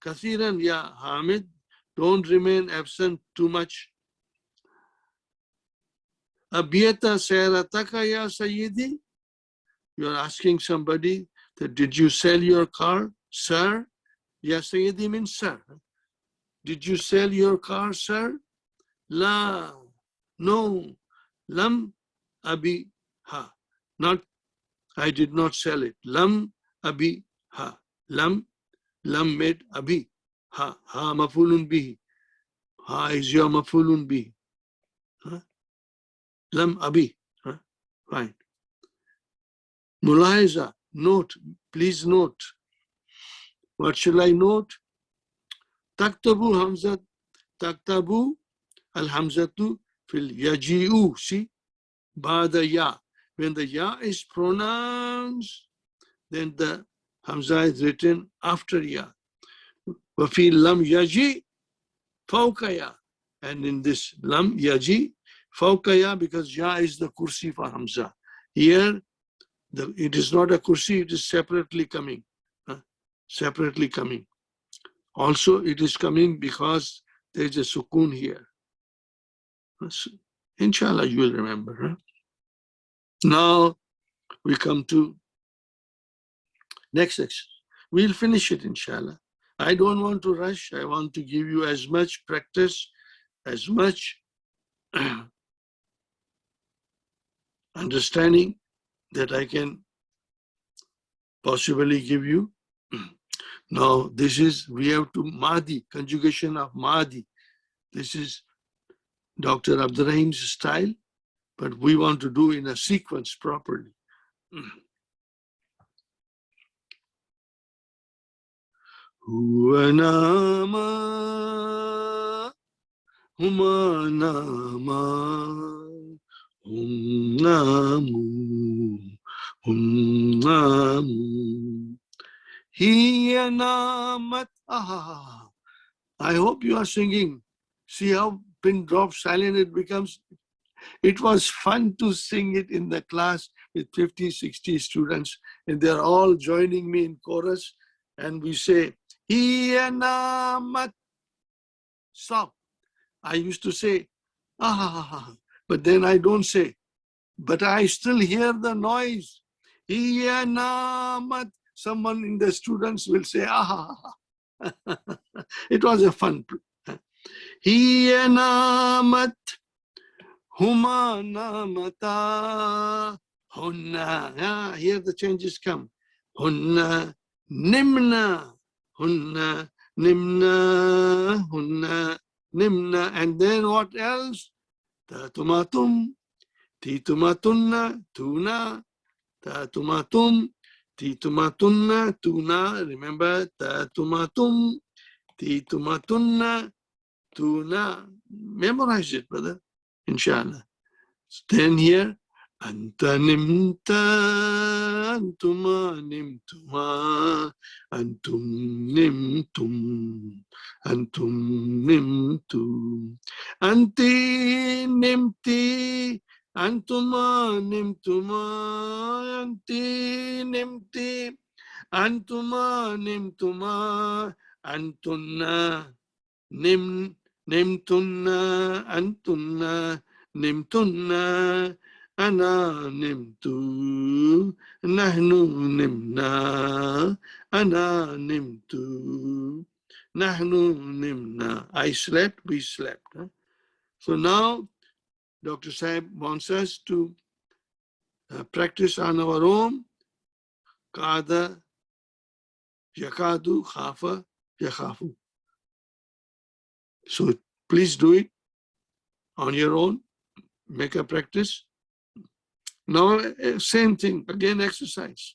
kathiran ya Hamid, don't remain absent too much. Abiyata sayrataka ya Sayyidi, you are asking somebody that did you sell your car, sir? Ya Sayyidi means sir. Did you sell your car, sir? La, no, lam abi ha, not, I did not sell it. Lam abi ha, lam made abi, ha mafulun bihi. Ha is your mafulun bihi. Lam abi, fine. Mulaiza, note, please note. What shall I note? Taktabu hamzat, taktabu al-hamzatu fil yaji'u, see, ba'da ya. When the ya is pronounced, then the hamza is written after ya. Wafi lam yaji, fawka ya. And in this lam yaji, fawka ya, because ya is the kursi for hamza. Here, it is not a kursi, it is separately coming. Separately coming. Also, it is coming because there is a sukoon here. Inshallah, you will remember. Now, we come to next section. We'll finish it, inshallah. I don't want to rush. I want to give you as much practice, as much understanding that I can possibly give you. Now, this is, we have to Mahdi, conjugation of Mahdi. This is Dr. Abdurrahim's style, but we want to do in a sequence properly. Huwa nama, huma nama, namu, namu. Hiya namat. Ah, I hope you are singing. See how pin drops silent it becomes. It was fun to sing it in the class with 50, 60 students, and they're all joining me in chorus. And we say, Hiya namat. Stop. I used to say, ah, but then I don't say. But I still hear the noise. Hiya namat. Someone in the students will say, ah. It was a fun. Hiya namat. Huma namata. Hunna. Here the changes come. Hunna nimna. Hunna nimna. Hunna nimna. And then what else? Tatumatum. Titumatunna. Tuna. Tatumatum. Titumatunna. Tuna. Remember? Tatumatum. Titumatunna. Tuna. Memorize it, brother. Inshallah. Then here, Anta nimta, antuma nimtuma, antum nimtum, antum nimtum, anti nimti, antuma nimtuma, anti nimti, antuma nimtuma, antunna nimtunna, antunna, nimtunna, ana nimtu, nahnu nimna, ana nimtu, nahnu nimna. I slept, we slept. Huh? So now, Dr. Saib wants us to practice on our own. Kada, yakadu, khafa, yakhafu. So please do it on your own. Make a practice. Now, same thing, again, exercise.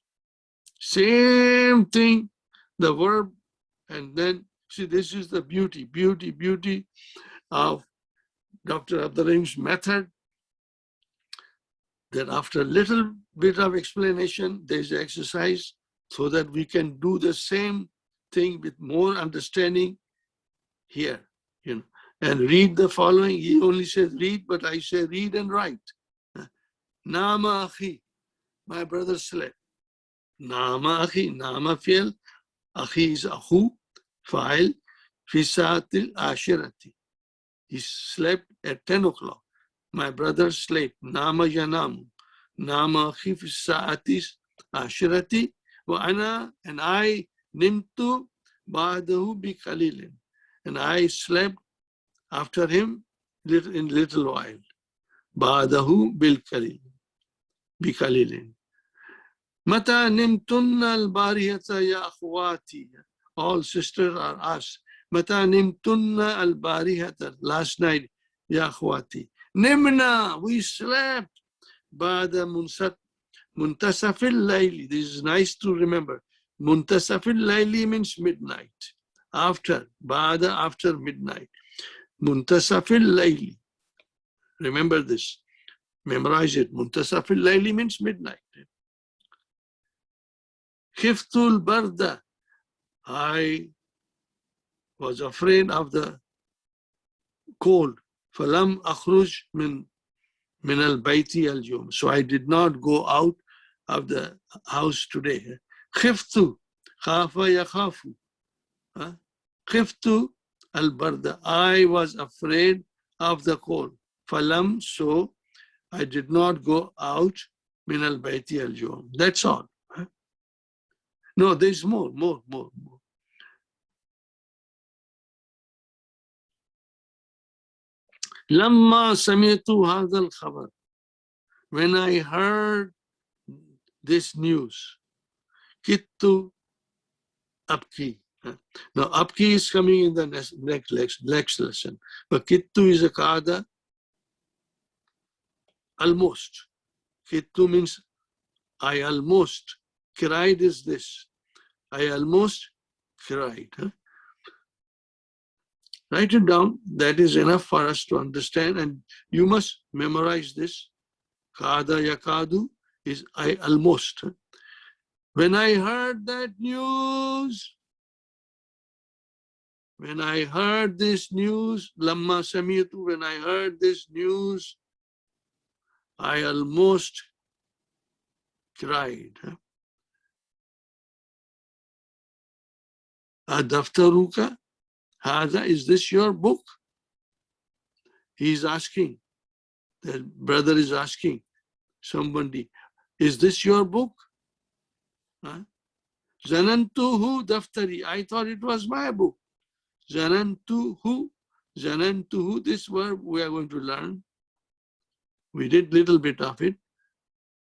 Same thing, the verb, and then, see, this is the beauty of Dr. Abdurrahim's method, that after a little bit of explanation, there's exercise so that we can do the same thing with more understanding here, you know. And read the following. He only says read, but I say read and write. Nama akhi, my brother slept. Nama akhi, nama fi'l. Akhi is ahu, fa'il, fi sa'atil ashirati. He slept at 10 o'clock. My brother slept. Nama yanamu. Nama akhi fi sa'atis ashirati. Wa ana, and I, nimtu ba'dahu bi qalilin. And I slept after him in little while. Ba'dahu bil qalil. Bi qalilin. Mata nimtunna al-barihata ya akhwati. All sisters are us. Mata nimtunna al-barihata. Last night, ya akhwati. Nimna, we slept. Ba'da muntasafil layli. This is nice to remember. Muntasafil layli means midnight. After, ba'da, after midnight. Muntasafil layli. Remember this. Memorize it. Muntasafil layli means midnight. Khiftul barda. I was afraid of the cold. Falam akhruj min al-bayti al-yawm. So I did not go out of the house today. Khiftu. Khafa yakhafu. Khiftu al-barda. I was afraid of the cold. Falam, so I did not go out min al-bayti al-yawm. That's all. No, there's more. Lamma sami'tu hadha al-khabar. When I heard this news, kittu abki. Now, Apki is coming in the next lesson. But Kittu is a Kada, almost. Kittu means I almost. Cried is this. I almost cried. Write it down. That is enough for us to understand. And you must memorize this. Kada yakadu is I almost. When I heard that news, when I heard this news, Lamma Samitu, when I heard this news, I almost cried. Adaftaruka, Hada, is this your book? He's asking. The brother is asking somebody, is this your book? Zanantuhu daftari. I thought it was my book. Zanantuhu. Zanantuhu, this verb we are going to learn. We did little bit of it,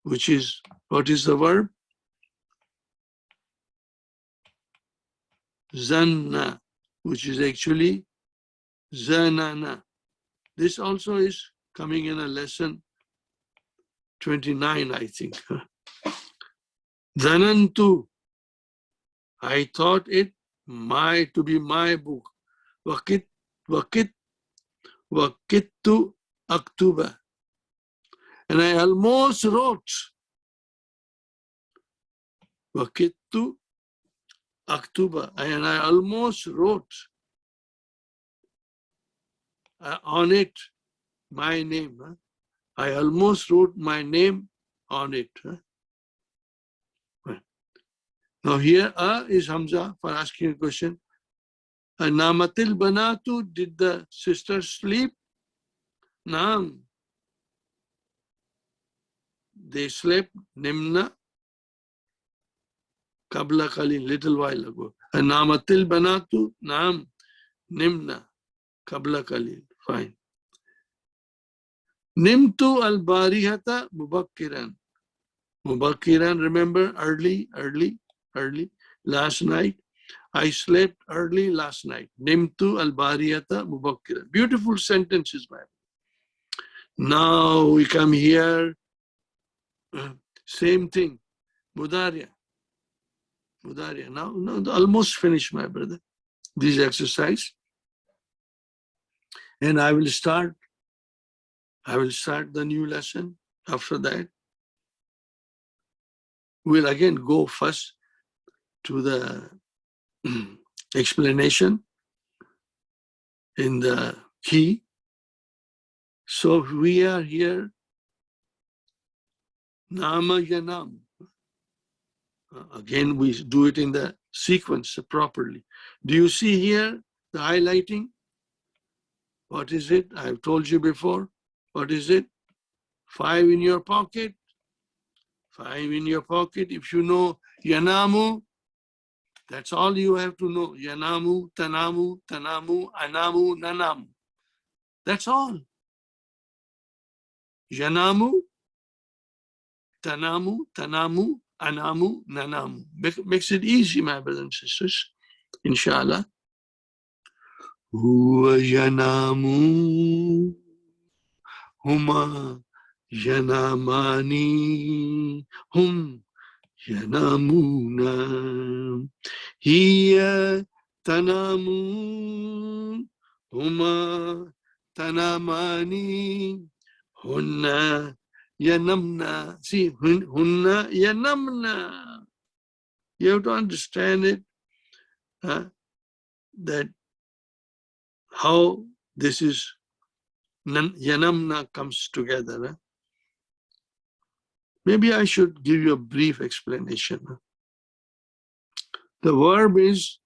which is, what is the verb? Zanna, which is actually zanana. This also is coming in a lesson 29, I think. Zanantu, I thought it to be my book. Wakittu aktuba. And I almost wrote. Wakittu aktuba. And I almost wrote on it my name. I almost wrote my name on it. Now here is Hamza for asking a question. Namatil banatu, did the sisters sleep? Naam. They slept. Nimna. Kabla kalin, little while ago. Namatil banatu, naam. Nimna. Kabla kalin. Fine. Nimtu al barihata mubakkiran. Mubakkiran, remember, early. Last night. I slept early last night. Nimtu al bariyata mubakkiran. Beautiful sentences, man. Now we come here. Same thing. Mudariya. Now, almost finished, my brother. This exercise. And I will start the new lesson after that. We'll again go first to the explanation in the key. So we are here. Nama yanam. Again, we do it in the sequence properly. Do you see here the highlighting? What is it? I've told you before. What is it? 5 in your pocket. 5 in your pocket. If you know yanamu, that's all you have to know. Yanamu, tanamu, anamu, nanamu. That's all. Yanamu, tanamu, anamu, nanamu. Makes it easy, my brothers and sisters. Inshallah. Huwa yanamu, huma yanamani, hum yanamuna. Hiya tanamu, huma tanamani, hunna yanamna. See, hunna yanamna. You have to understand it, that how this is yanamna comes together. Maybe I should give you a brief explanation. The verb is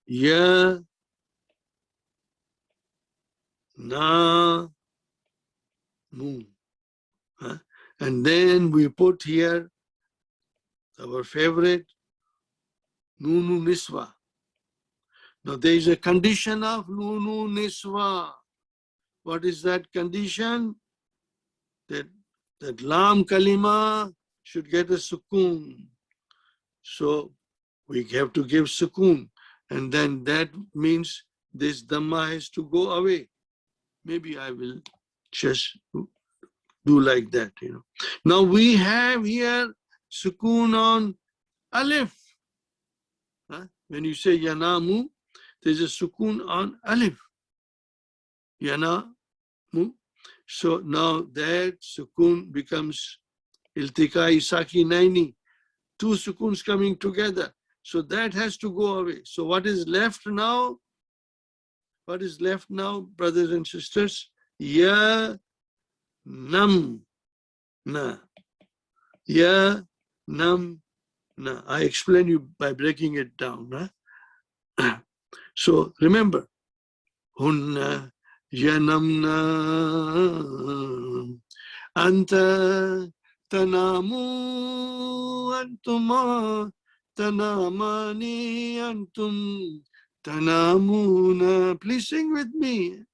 ya, na, mu. And then we put here our favorite nunu niswa. Now there is a condition of nunu niswa. What is that condition? That lam kalima should get a sukoon. So we have to give sukoon. And then that means this dhamma has to go away. Maybe I will just do like that, you know. Now we have here sukoon on alif. When you say yanamu, there's a sukoon on alif. Yanamu. So now that sukoon becomes iltikai sakinaini, two sukoons coming together. So that has to go away. So what is left now? What is left now, brothers and sisters? Ya nam na. Ya nam na. I explain you by breaking it down. So remember, hunna yanamna anta tanamu antuma tanamani antum tanamuna. Please sing with me.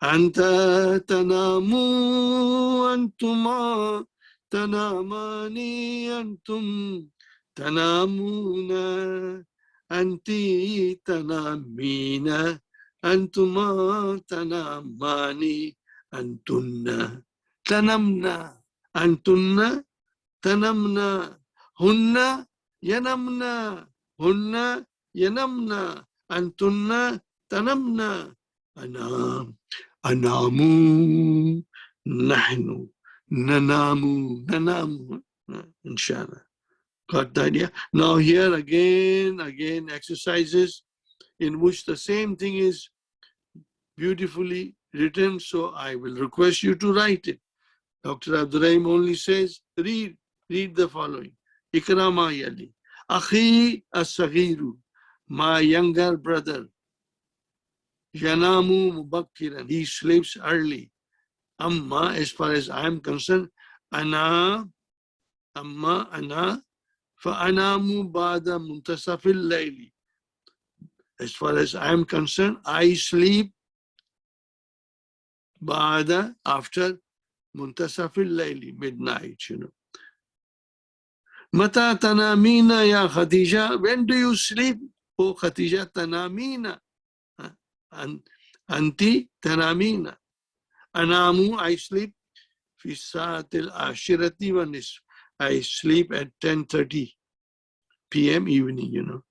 Anta tanamu antuma tanamani antum tanamuna anti tanamina antuma tanamani antunna tanamna antunna tanamna hunna yanamna hunna yanamna antunna tanamna anam anamu nahnu nanamu inshallah. Got the idea? Now here again exercises in which the same thing is beautifully written, so I will request you to write it. Dr. Abdurrahim only says, read the following. Ikrama yali. Akhi as-saghiru, my younger brother. Yanamu mubakkiran, he sleeps early. Amma, as far as I am concerned, ana fa'anamu ba'da muntasafil layli. As far as I am concerned, I sleep ba'da, after muntasafil layli, midnight, you know. Mata tanamina ya Khadija, when do you sleep? Oh Khadija, tanamina. Anti tanamina. Anamu, I sleep. Fi sa'atil ashirati wa nisf. I sleep at 10:30 p.m. evening, you know.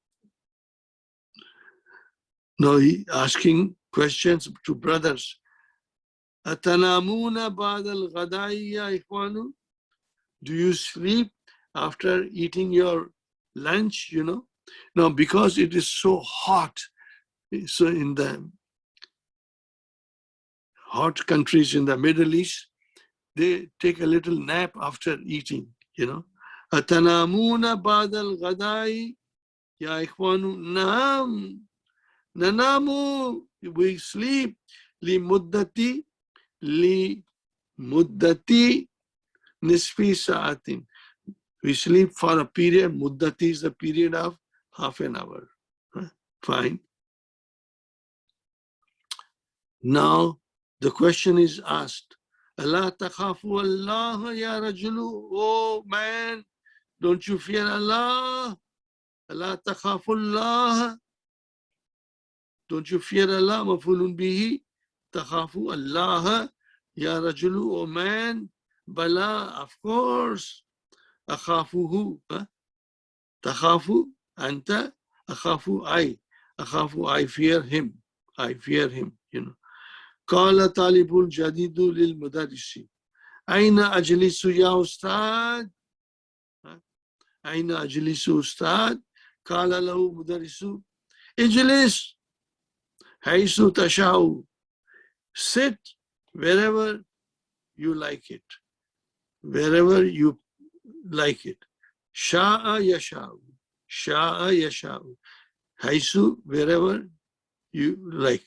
Now he asking questions to brothers. Atanamuna ba'dal ghadai ya ikhwanu? Do you sleep after eating your lunch, you know? Now, because it is so hot, so in the hot countries in the Middle East, they take a little nap after eating, you know. Atanamuna ba'dal ghadai ya ikhwanu? Nanamu, we sleep. Li muddati nisfi sa'atin. We sleep for a period. Muddati is the period of half an hour. Fine. Now the question is asked. Allah takhafu Allah ya rajulu. Oh man, don't you fear Allah? Allah takhafu Allah. Don't you fear Allah? Mafulun bihi. Takhafu Allah ya rajulu. Oh man. Bala, of course. Akhafuhu. Takhafu anta. Akhafu I. Akhafu, I fear him. I fear him, you know. Qala talibul jadidu lil mudarrisi. Aina ajlisu ya ustad? Aina ajlisu ustad? Qala lahu mudarrisu. Ijlis haysu tashau. Sit wherever you like it. Wherever you like it. Sha'a yasha'u. Sha'a yasha'u. Haysu, wherever you like.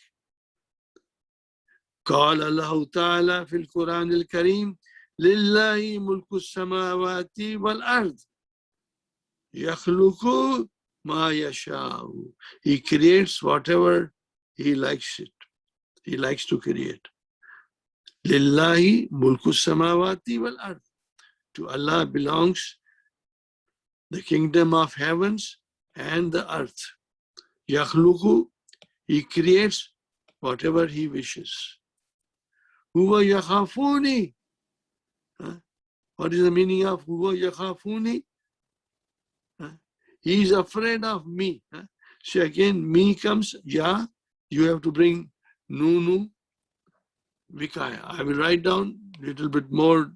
قال الله تعالى في القرآن الكريم لله ملك السماوات والأرض يخلق ما يشاء. He creates whatever he likes it. He likes to create. لله ملك السماوات والأرض. To Allah belongs the kingdom of heavens and the earth. Yakhluqu, he creates whatever he wishes. Huwa yakhafuni. What is the meaning of huwa yakhafuni? He is afraid of me. So again, me comes, ya, you have to bring nunu, vikaya. I will write down a little bit more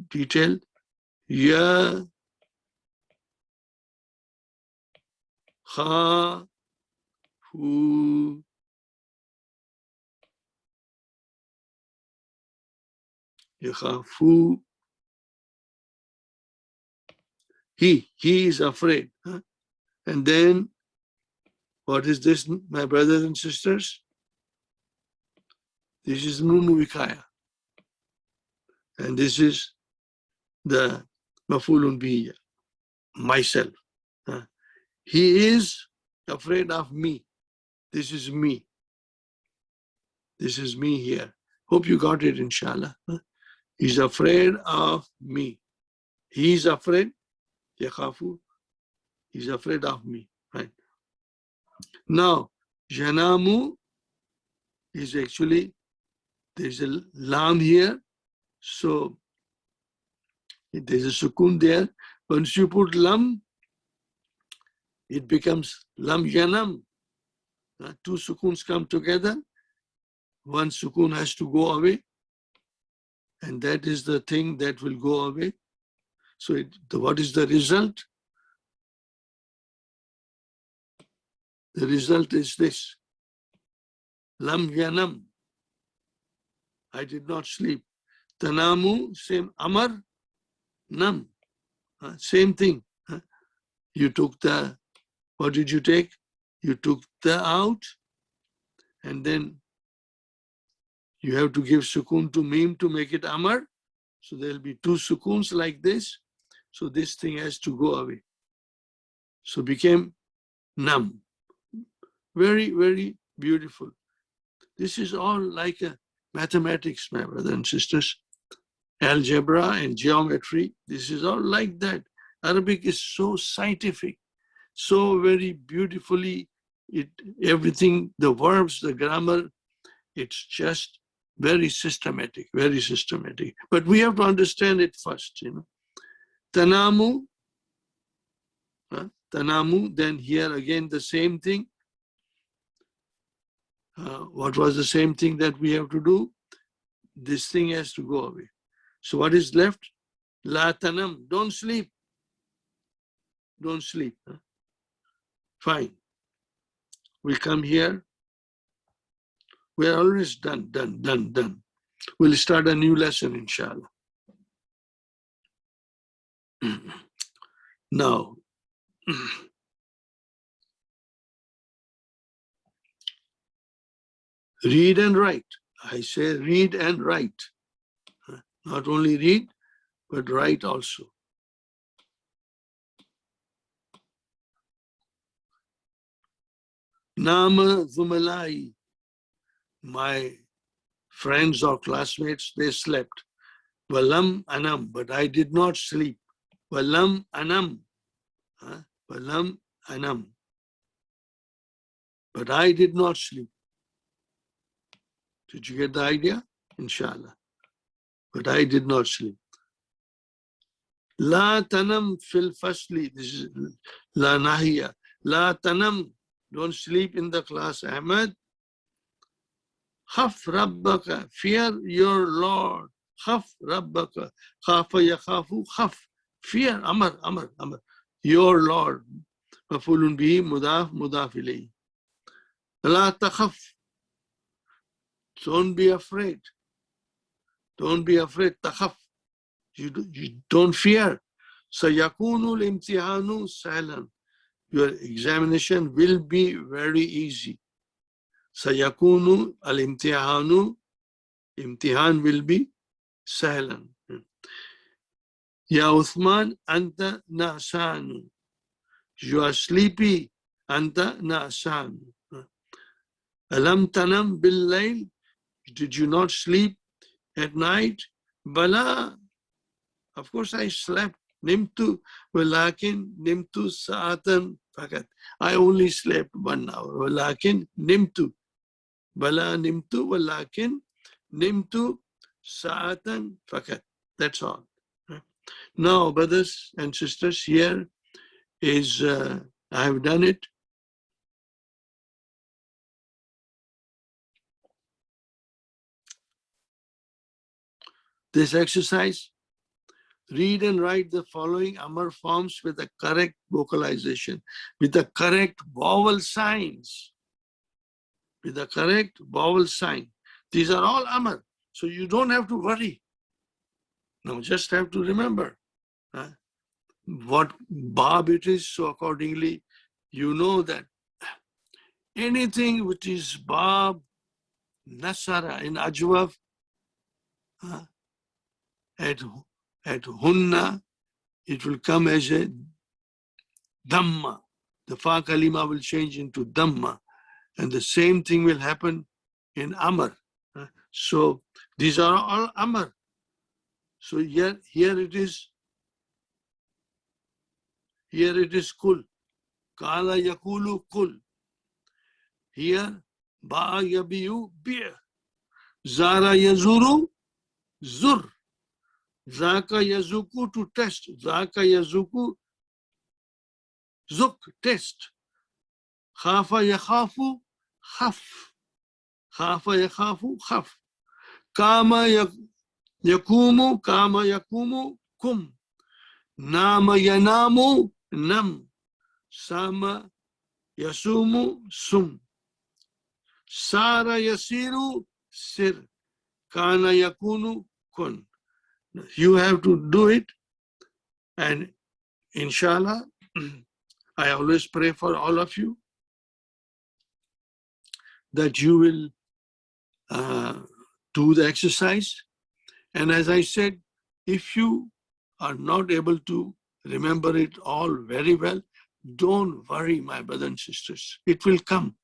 detail. Ya, kha, hu, yakhafu. He is afraid. And then, what is this, my brothers and sisters? This is nunu vikaya. And this is the mafulun bihi, myself. He is afraid of me. This is me. This is me here. Hope you got it, inshallah. He's afraid of me. He's afraid, yakhafu. He's afraid of me. Right? Now, janamu is actually, there's a lam here. So, there's a sukun there. Once you put lam, it becomes lam janam. Two sukuns come together. One sukun has to go away. And that is the thing that will go away. So what is the result? The result is this. Lam yanam. I did not sleep. Tanamu, same. Amar, nam. Same thing. You took the, what did you take? You took the out, and then you have to give sukun to mim to make it amar. So there will be two sukuns like this. So this thing has to go away. So became nam. Very, very beautiful. This is all like a mathematics, my brothers and sisters. Algebra and geometry. This is all like that. Arabic is so scientific, so very beautifully, everything, the verbs, the grammar, it's just very systematic, very systematic. But we have to understand it first, Tanamu, tanamu, then here again the same thing. What was the same thing that we have to do? This thing has to go away. So what is left? La tanam, don't sleep. Don't sleep. Fine. We'll come here. We're always done. We'll start a new lesson, inshallah. Now, read and write. I say read and write. Not only read, but write also. Nama Zumalai, my friends or classmates, they slept. Walam anam, but I did not sleep. Walam anam. Walam anam. But I did not sleep. Did you get the idea? Inshallah. But I did not sleep. La tanam fil fasli. This is la nahiya. La tanam. Don't sleep in the class, Ahmed. Khaf rabbaka. Fear your Lord. Khaf rabbaka. Khafa yakhafu. Khaf. Fear. Amar. Your Lord. Mafulun bihi mudaf ilayhi. La takhaf. Don't be afraid. Don't be afraid. Takhaf. You don't fear. Sayakunu al-imtihanu sahlan. Your examination will be very easy. Sayakunu al-imtihanu. Imtihan will be sahlan. Ya Uthman, anta na'sanu. You are sleepy. Anta na'sanu. Alam tanam bil-layl. Did you not sleep at night? Bala. Of course I slept. Nimtu, walakin nimtu sa'atan fakat. I only slept 1 hour. Walakin nimtu. Bala nimtu, walakin nimtu sa'atan fakat. That's all. Now, brothers and sisters, here is, I have done it. This exercise, read and write the following Amar forms with the correct vocalization, with the correct vowel signs. With the correct vowel sign. These are all Amar, so you don't have to worry. No, just have to remember what Bab it is, so accordingly, you know that anything which is Bab, Nasara in Ajwaf, at Hunna, it will come as a Dhamma. The Fa Kalima will change into Dhamma. And the same thing will happen in Amar. So these are all Amar. So here it is. Here it is Kul. Kala Yakulu Kul. Here Ba'a Yabiyu Bir. Zara Yazuru Zur. Zaka Yazuku to test. Zaka Yazuku Zuk test. Khafa Yakhafu Khaf. Khafa Yakhafu Khaf. Kama Yakumu Kama Yakumu Kum. Nama Yanamu Nam. Sama Yasumu Sum. Sara Yasiru Sir. Kana Yakunu Kun. You have to do it, and inshallah, I always pray for all of you that you will do the exercise. And as I said, if you are not able to remember it all very well, don't worry, my brothers and sisters. It will come.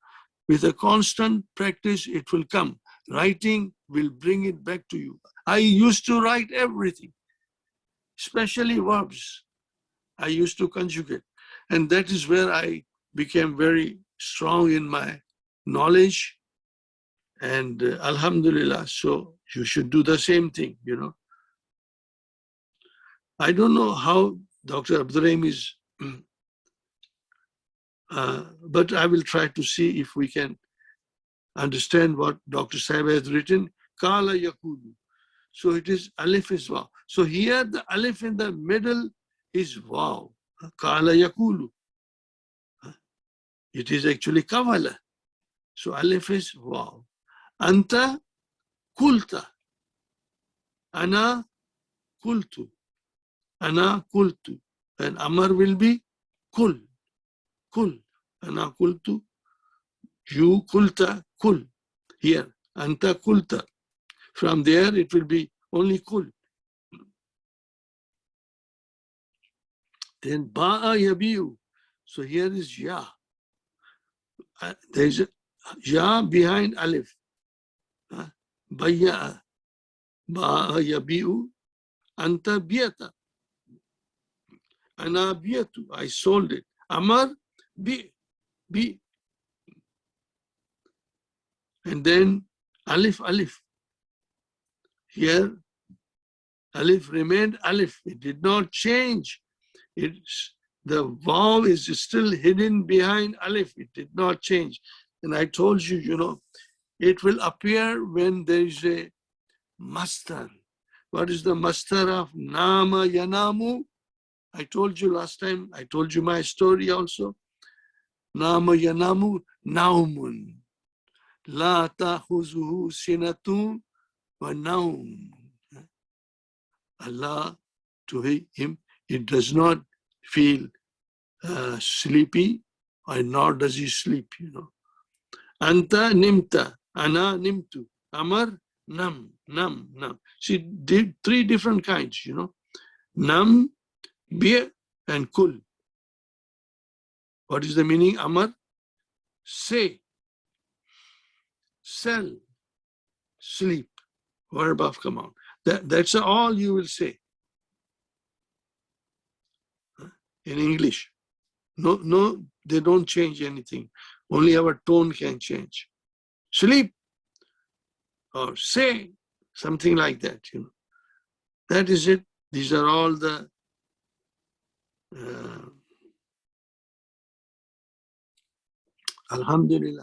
With a constant practice, it will come. Writing will bring it back to you. I used to write everything, especially verbs. I used to conjugate. And that is where I became very strong in my knowledge. And Alhamdulillah, so you should do the same thing, you know. I don't know how Dr. Abdurrahim is, but I will try to see if we can understand what Dr. Saib has written. Kala Yakulu. So it is Alif is Waw. So here the Alif in the middle is Waw. Kala Yakulu. It is actually Kavala. So Alif is Waw. Anta Kulta. Ana Kultu. Ana Kultu. And Amar will be Kul. Kul. Ana Kultu. You Kulta Kul. Here. Anta Kulta. From there, it will be only Kul. Then Ba'a Yabiu. So here is Ya. There is a Ya behind Alif. Baya'a. Ba'a Yabiu. Anta Biyata. Ana Biyatu. I sold it. Amar Bi. Bi. And then Alif Alif. Here, Alif remained Alif. It did not change. The Vav is still hidden behind Alif. It did not change. And I told you, you know, it will appear when there is a mastar. What is the mastar of Nama Yanamu? I told you last time. I told you my story also. Nama Yanamu Naumun. La ta'khuzuhu sinatun wa naum. Allah, to him, it does not feel sleepy, or nor does he sleep, you know. Anta nimta, ana nimtu, amar nam, nam, nam. See, did 3 different kinds, you know. Nam, bir, and kul. What is the meaning? Amar, say, sell, sleep, verb of command. That's all you will say. in English. No, they don't change anything. Only our tone can change. Sleep or say, something like that. That is it. These are all the Alhamdulillah.